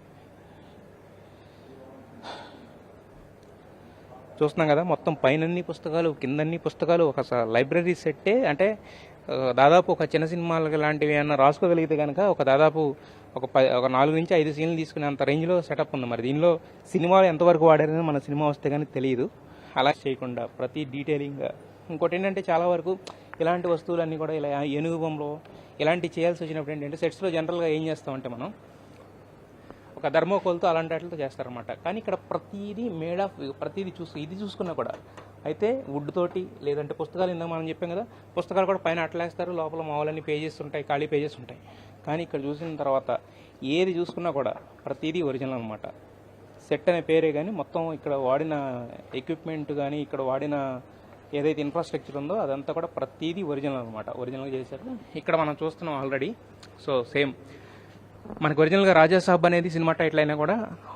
చూస్తున్నాం కదా, మొత్తం పైనన్ని పుస్తకాలు కిందన్ని పుస్తకాలు, ఒక లైబ్రరీ సెట్టే. అంటే దాదాపు ఒక చిన్న సినిమాలు లాంటివి ఏమన్నా రాసుకోగలిగితే కనుక ఒక దాదాపు ఒక 4 నుంచి 5 సీన్లు తీసుకునేంత రేంజ్లో సెటప్ ఉంది. మరి దీనిలో సినిమాలు ఎంతవరకు వాడారని మన సినిమా వస్తే కానీ తెలియదు. అలా చేయకుండా ప్రతి డీటెయిలింగ్గా. ఇంకోటి ఏంటంటే, చాలా వరకు ఇలాంటి వస్తువులన్నీ కూడా ఇలా ఏనుగు బొమ్మలో ఇలాంటివి చేయాల్సి వచ్చినప్పుడు ఏంటంటే, సెట్స్లో జనరల్గా ఏం చేస్తామంటే మనం ఒక ధర్మోకోల్తో అలాంటి వాటితో చేస్తారనమాట. కానీ ఇక్కడ ప్రతిదీ మేడ్ ఆఫ్, ప్రతిదీ ఇది చూసుకున్నా కూడా అయితే వుడ్ తోటి, లేదంటే పుస్తకాలు ఇందాక మనం చెప్పాం కదా, పుస్తకాలు కూడా పైన అట్లేస్తారు, లోపల మామూలన్నీ పేజెస్ ఉంటాయి, ఖాళీ పేజెస్ ఉంటాయి. కానీ ఇక్కడ చూసిన తర్వాత ఏది చూసుకున్నా కూడా ప్రతిదీ ఒరిజినల్ అనమాట. సెట్ అనే పేరే కానీ మొత్తం ఇక్కడ వాడిన ఎక్విప్మెంట్ కానీ ఇక్కడ వాడిన ఏదైతే ఇన్ఫ్రాస్ట్రక్చర్ ఉందో అదంతా కూడా ప్రతిదీ ఒరిజినల్ అనమాట. ఒరిజినల్గా చేశారు. ఇక్కడ మనం చూస్తున్నాం ఆల్రెడీ. సో సేమ్ మనకు ఒరిజినల్గా రాజాసాబ్ అనేది సినిమా టైటిల్ అయినా కూడా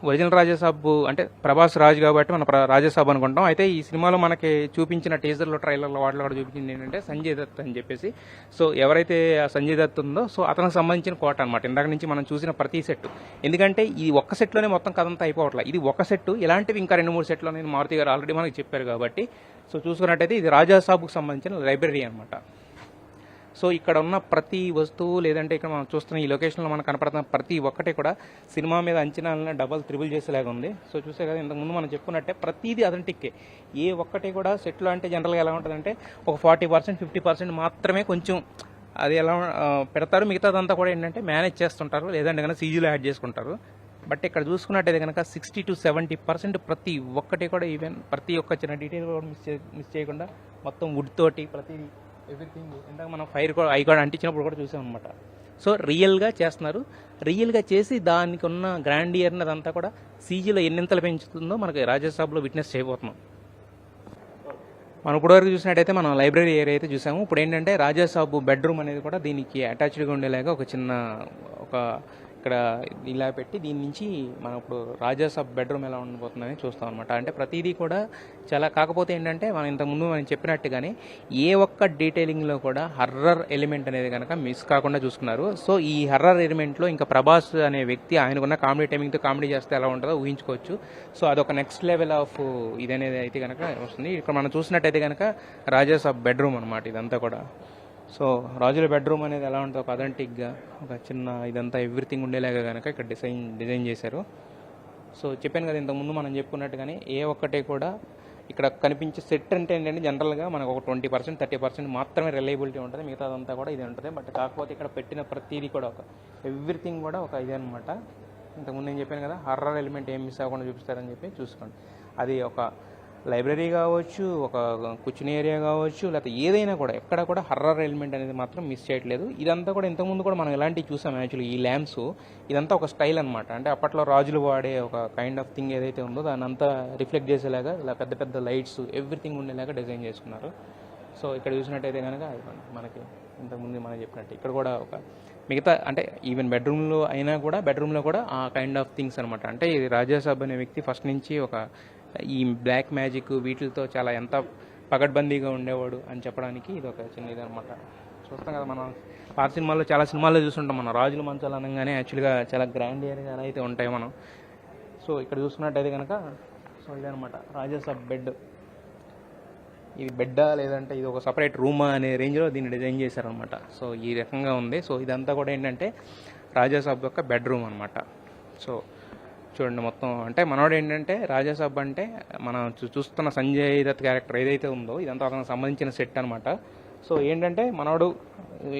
ఒరిజినల్ రాజాసాబ్ అంటే ప్రభాస్ రాజు కాబట్టి మనం రాజాసాబ్ అనుకుంటాం. అయితే ఈ సినిమాలో మనకి చూపించిన టీజర్లో, ట్రైలర్లో వాటిలో కూడా చూపించింది ఏంటంటే సంజయ్ దత్ అని చెప్పేసి. సో ఎవరైతే ఆ సంజయ్ దత్ ఉందో సో అతనికి సంబంధించిన కోట అనమాట. ఇందాక నుంచి మనం చూసిన ప్రతి సెట్. ఎందుకంటే ఈ ఒక్క సెట్లోనే మొత్తం కథ అంతా అయిపోవట్లేదు. ఇది ఒక సెట్, ఇలాంటివి ఇంకా 2-3 సెట్లో నేను మారుతి గారు ఆల్రెడీ మనకి చెప్పారు కాబట్టి. సో చూసుకున్నట్టయితే ఇది రాజాసాబ్కు సంబంధించిన లైబ్రరీ అనమాట. సో ఇక్కడ ఉన్న ప్రతి వస్తువు, లేదంటే ఇక్కడ మనం చూస్తున్న ఈ లొకేషన్లో మనకు కనపడుతున్న ప్రతి ఒక్కటే కూడా సినిమా మీద అంచనాలను డబల్ త్రిబుల్ చేసేలాగా ఉంది. సో చూసే కదా, ఇంతకుముందు మనం చెప్పుకున్నట్టే ప్రతిదీ అథెంటిక్కే. ఏ ఒక్కటే కూడా సెట్లో అంటే జనరల్గా ఎలా ఉంటుందంటే ఒక 40% 50% మాత్రమే కొంచెం అది ఎలా పెడతారు, మిగతాదంతా కూడా ఏంటంటే మేనేజ్ చేస్తుంటారు, లేదంటే కనుక సీజీలో యాడ్ చేసుకుంటారు. బట్ ఇక్కడ చూసుకున్నట్టయితే కనుక 60 to 70% ప్రతి ఒక్కటి కూడా, ఈవెన్ ప్రతి ఒక్క చిన్న డీటెయిల్ కూడా మిస్ చేయకుండా మొత్తం వుడ్ తోటి ప్రతిదీ ఎవ్రీథింగ్. ఇందాక మనం ఫైర్ కూడా ఐ కూడా అంటించినప్పుడు కూడా చూసాం అనమాట. సో రియల్గా చేస్తున్నారు. రియల్గా చేసి దానికి ఉన్న గ్రాండియర్ని అదంతా కూడా సీజీలో ఎన్నింతలు పెంచుతుందో మనకి రాజాసాబ్లో విట్నెస్ చేయబోతున్నాం. మనం ఇప్పటివరకు చూసినట్టయితే మనం లైబ్రరీ ఏరియా అయితే చూసాము. ఇప్పుడు ఏంటంటే రాజాసాబ్ బెడ్రూమ్ అనేది కూడా దీనికి అటాచ్డ్గా ఉండేలాగా ఒక చిన్న ఇక్కడ ఇలా పెట్టి దీని నుంచి మనం ఇప్పుడు రాజాసాబ్ బెడ్రూమ్ ఎలా ఉండబోతుందని చూస్తాం అనమాట. అంటే ప్రతిదీ కూడా చాలా, కాకపోతే ఏంటంటే మనం ఇంతకుముందు మనం చెప్పినట్టుగానే ఏ ఒక్క డీటెయిలింగ్లో కూడా హర్రర్ ఎలిమెంట్ అనేది కనుక మిస్ కాకుండా చూసుకున్నారు. సో ఈ హర్రర్ ఎలిమెంట్లో ఇంకా ప్రభాస్ అనే వ్యక్తి ఆయనకున్న కామెడీ టైమింగ్తో కామెడీ చేస్తే ఎలా ఉంటుందో ఊహించుకోవచ్చు. సో అదొక నెక్స్ట్ లెవెల్ ఆఫ్ ఇదనేది అయితే కనుక వస్తుంది. ఇక్కడ మనం చూసినట్టయితే కనుక రాజాసాబ్ బెడ్రూమ్ అనమాట ఇదంతా కూడా. సో రాజుల బెడ్రూమ్ అనేది ఎలా ఉంటుందో ఒక అథెంటిక్గా ఒక చిన్న ఇదంతా ఎవ్రీథింగ్ ఉండేలాగా కనుక ఇక్కడ డిజైన్ చేశారు. సో చెప్పాను కదా ఇంతకుముందు మనం చెప్పుకున్నట్టుగానే ఏ ఒక్కటే కూడా ఇక్కడ కనిపించే సెట్ అంటే ఏంటంటే జనరల్గా మనకు ఒక 20% 30% మాత్రమే రిలయబిలిటీ ఉంటుంది, మిగతాదంతా కూడా ఇది ఉంటుంది. బట్ కాకపోతే ఇక్కడ పెట్టిన ప్రతిదీ కూడా ఒక ఎవ్రీథింగ్ కూడా ఒక ఇదే అనమాట. ఇంతకుముందు నేను చెప్పాను కదా హర్రర్ ఎలిమెంట్ ఏం మిస్ అవ్వకుండా చూపిస్తారని చెప్పి చూసుకోండి. అది ఒక లైబ్రరీ కావచ్చు, ఒక కూర్చునే ఏరియా కావచ్చు, లేకపోతే ఏదైనా కూడా ఎక్కడ కూడా హర్రర్ ఎలిమెంట్ అనేది మాత్రం మిస్ చేయట్లేదు. ఇదంతా కూడా ఇంతకుముందు కూడా మనం ఎలాంటివి చూసాం యాక్చువల్లీ. ఈ ల్యాంప్స్ ఇదంతా ఒక స్టైల్ అనమాట. అంటే అప్పట్లో రాజులు వాడే ఒక కైండ్ ఆఫ్ థింగ్ ఏదైతే ఉందో దాన్ని అంతా రిఫ్లెక్ట్ చేసేలాగా ఇలా పెద్ద పెద్ద లైట్స్ ఎవ్రీథింగ్ ఉండేలాగా డిజైన్ చేసుకున్నారు. సో ఇక్కడ చూసినట్టయితే కనుక మనకి ఇంతకుముందు మనం చెప్పినట్టు ఇక్కడ కూడా ఒక మిగతా అంటే ఈవెన్ బెడ్రూమ్లో అయినా కూడా బెడ్రూమ్లో కూడా ఆ కైండ్ ఆఫ్ థింగ్స్ అనమాట. అంటే ఇది రాజాసాబ్ అనే వ్యక్తి ఫస్ట్ నుంచి ఒక ఈ బ్లాక్ మ్యాజిక్ వీటితో చాలా ఎంత పగడ్బందీగా ఉండేవాడు అని చెప్పడానికి ఇది ఒక చిన్న ఇది అనమాట. చూస్తాం కదా మనం పాత సినిమాల్లో చాలా సినిమాల్లో చూస్తుంటాం మనం, రాజుల మంచాలు అనగానే యాక్చువల్గా చాలా గ్రాండ్ ఏరియా అయితే ఉంటాయి మనం. సో ఇక్కడ చూసుకున్నట్టయితే కనుక సో ఇదనమాట రాజాసాబ్ బెడ్. ఇది బెడ్డా లేదంటే ఇది ఒక సపరేట్ రూమా అనే రేంజ్లో దీన్ని డిజైన్ చేశారనమాట. సో ఈ రకంగా ఉంది. సో ఇదంతా కూడా ఏంటంటే రాజాసాబ్ యొక్క బెడ్రూమ్ అనమాట. సో చూడండి మొత్తం అంటే మనోడు ఏంటంటే రాజాసాబ్ అంటే మనం చూస్తున్న సంజయ్ దత్ క్యారెక్టర్ ఏదైతే ఉందో ఇదంతా అతనికి సంబంధించిన సెట్ అనమాట. సో ఏంటంటే మనోడు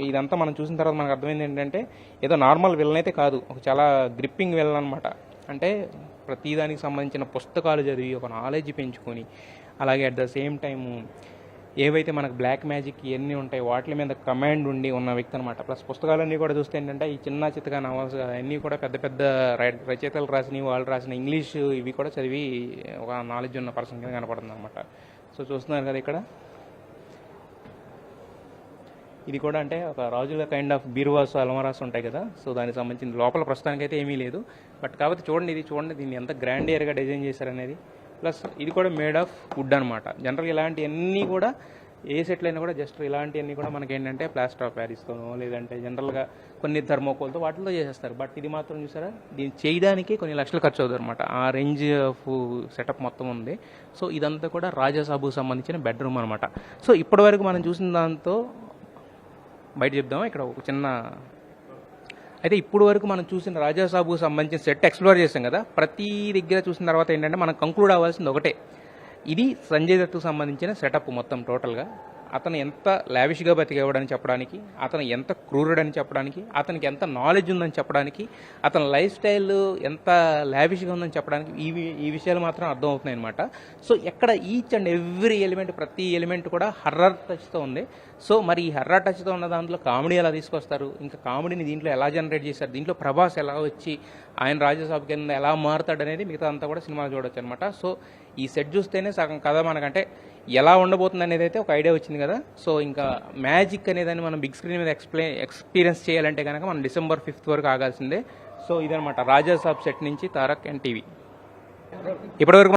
ఇదంతా మనం చూసిన తర్వాత మనకు అర్థమైంది ఏంటంటే ఏదో నార్మల్ విలన్ అయితే కాదు, ఒక చాలా గ్రిప్పింగ్ విలన్ అనమాట. అంటే ప్రతిదానికి సంబంధించిన పుస్తకాలు చదివి ఒక నాలెడ్జ్ పెంచుకొని, అలాగే అట్ ద సేమ్ టైము ఏవైతే మనకు బ్లాక్ మ్యాజిక్ ఇవన్నీ ఉంటాయి వాటి మీద కమాండ్ ఉండి ఉన్న వ్యక్తి అనమాట. ప్లస్ పుస్తకాలన్నీ కూడా చూస్తే ఏంటంటే ఈ చిన్న చిత్తగా నవల్స్ అన్నీ కూడా పెద్ద పెద్ద రచయితలు రాసినవి, వాళ్ళు రాసిన ఇంగ్లీష్ ఇవి కూడా చదివి ఒక నాలెడ్జ్ ఉన్న పర్సన్ కింద కనపడుతుంది అనమాట. సో చూస్తున్నారు కదా ఇక్కడ ఇది కూడా అంటే ఒక రాజుల కైండ్ ఆఫ్ బీరువాస్ అలమరాస్ ఉంటాయి కదా, సో దానికి సంబంధించిన లోపల ప్రస్తుతానికి అయితే ఏమీ లేదు. బట్ కాబట్టి చూడండి దీన్ని ఎంత గ్రాండ్ ఇయర్గా డిజైన్ చేశారనేది. ప్లస్ ఇది కూడా మేడ్ ఆఫ్ వుడ్ అనమాట. జనరల్గా ఇలాంటివన్నీ కూడా ఏ సెట్లు అయినా కూడా జస్ట్ ఇలాంటివన్నీ కూడా మనకి ఏంటంటే ప్లాస్టర్ ఆఫ్ ప్యారిస్తోనో లేదంటే జనరల్గా కొన్ని థర్మోకోల్తో వాటితో చేసేస్తారు. బట్ ఇది మాత్రం చూసారా, దీన్ని చేయడానికి కొన్ని లక్షలు ఖర్చు అవుతుంది అనమాట. ఆ రేంజ్ ఆఫ్ సెటప్ మొత్తం ఉంది. సో ఇదంతా కూడా రాజాసాబుకు సంబంధించిన బెడ్రూమ్ అనమాట. సో ఇప్పటి వరకు మనం చూసిన దాంతో బయట చెప్దాం. ఇక్కడ ఒక చిన్న అయితే ఇప్పుడు వరకు మనం చూసిన రాజాసాబుకు సంబంధించిన సెట్ ఎక్స్ప్లోర్ చేసాం కదా, ప్రతి దగ్గర చూసిన తర్వాత ఏంటంటే మనం కంక్లూడ్ అవ్వాల్సింది ఒకటే, ఇది సంజయ్ దత్తుకు సంబంధించిన సెటప్ మొత్తం టోటల్గా. అతను ఎంత లావిష్గా బతికేవాడని చెప్పడానికి, అతను ఎంత క్రూరుడని చెప్పడానికి, అతనికి ఎంత నాలెడ్జ్ ఉందని చెప్పడానికి, అతని లైఫ్ స్టైల్ ఎంత లావిష్గా ఉందని చెప్పడానికి ఈ విషయాలు మాత్రం అర్థం అవుతున్నాయి అనమాట. సో ఎక్కడ ఈచ్ అండ్ ఎవ్రీ ఎలిమెంట్, ప్రతి ఎలిమెంట్ కూడా హర్రర్ టచ్తో ఉంది. సో మరి ఈ హర్రర్ టచ్తో ఉన్న దాంట్లో కామెడీ ఎలా తీసుకొస్తారు, ఇంకా కామెడీని దీంట్లో ఎలా జనరేట్ చేస్తారు, దీంట్లో ప్రభాస్ ఎలా వచ్చి ఆయన రాజాసాబ్ కింద ఎలా మారుతాడు అనేది మిగతా అంతా కూడా సినిమాలో చూడొచ్చు అనమాట. సో ఈ సెట్ చూస్తేనే సగం కథ మనకంటే ఎలా ఉండబోతుంది అనేది అయితే ఒక ఐడియా వచ్చింది కదా. సో ఇంకా మ్యాజిక్ అనేదాన్ని మనం బిగ్ స్క్రీన్ మీద ఎక్స్పీరియన్స్ చేయాలంటే కనుక మనం December 5th వరకు ఆగాల్సిందే. సో ఇదనమాట రాజాసాబ్ సెట్ నుంచి తారక్ అండ్ టీవీ. ఇప్పటివరకు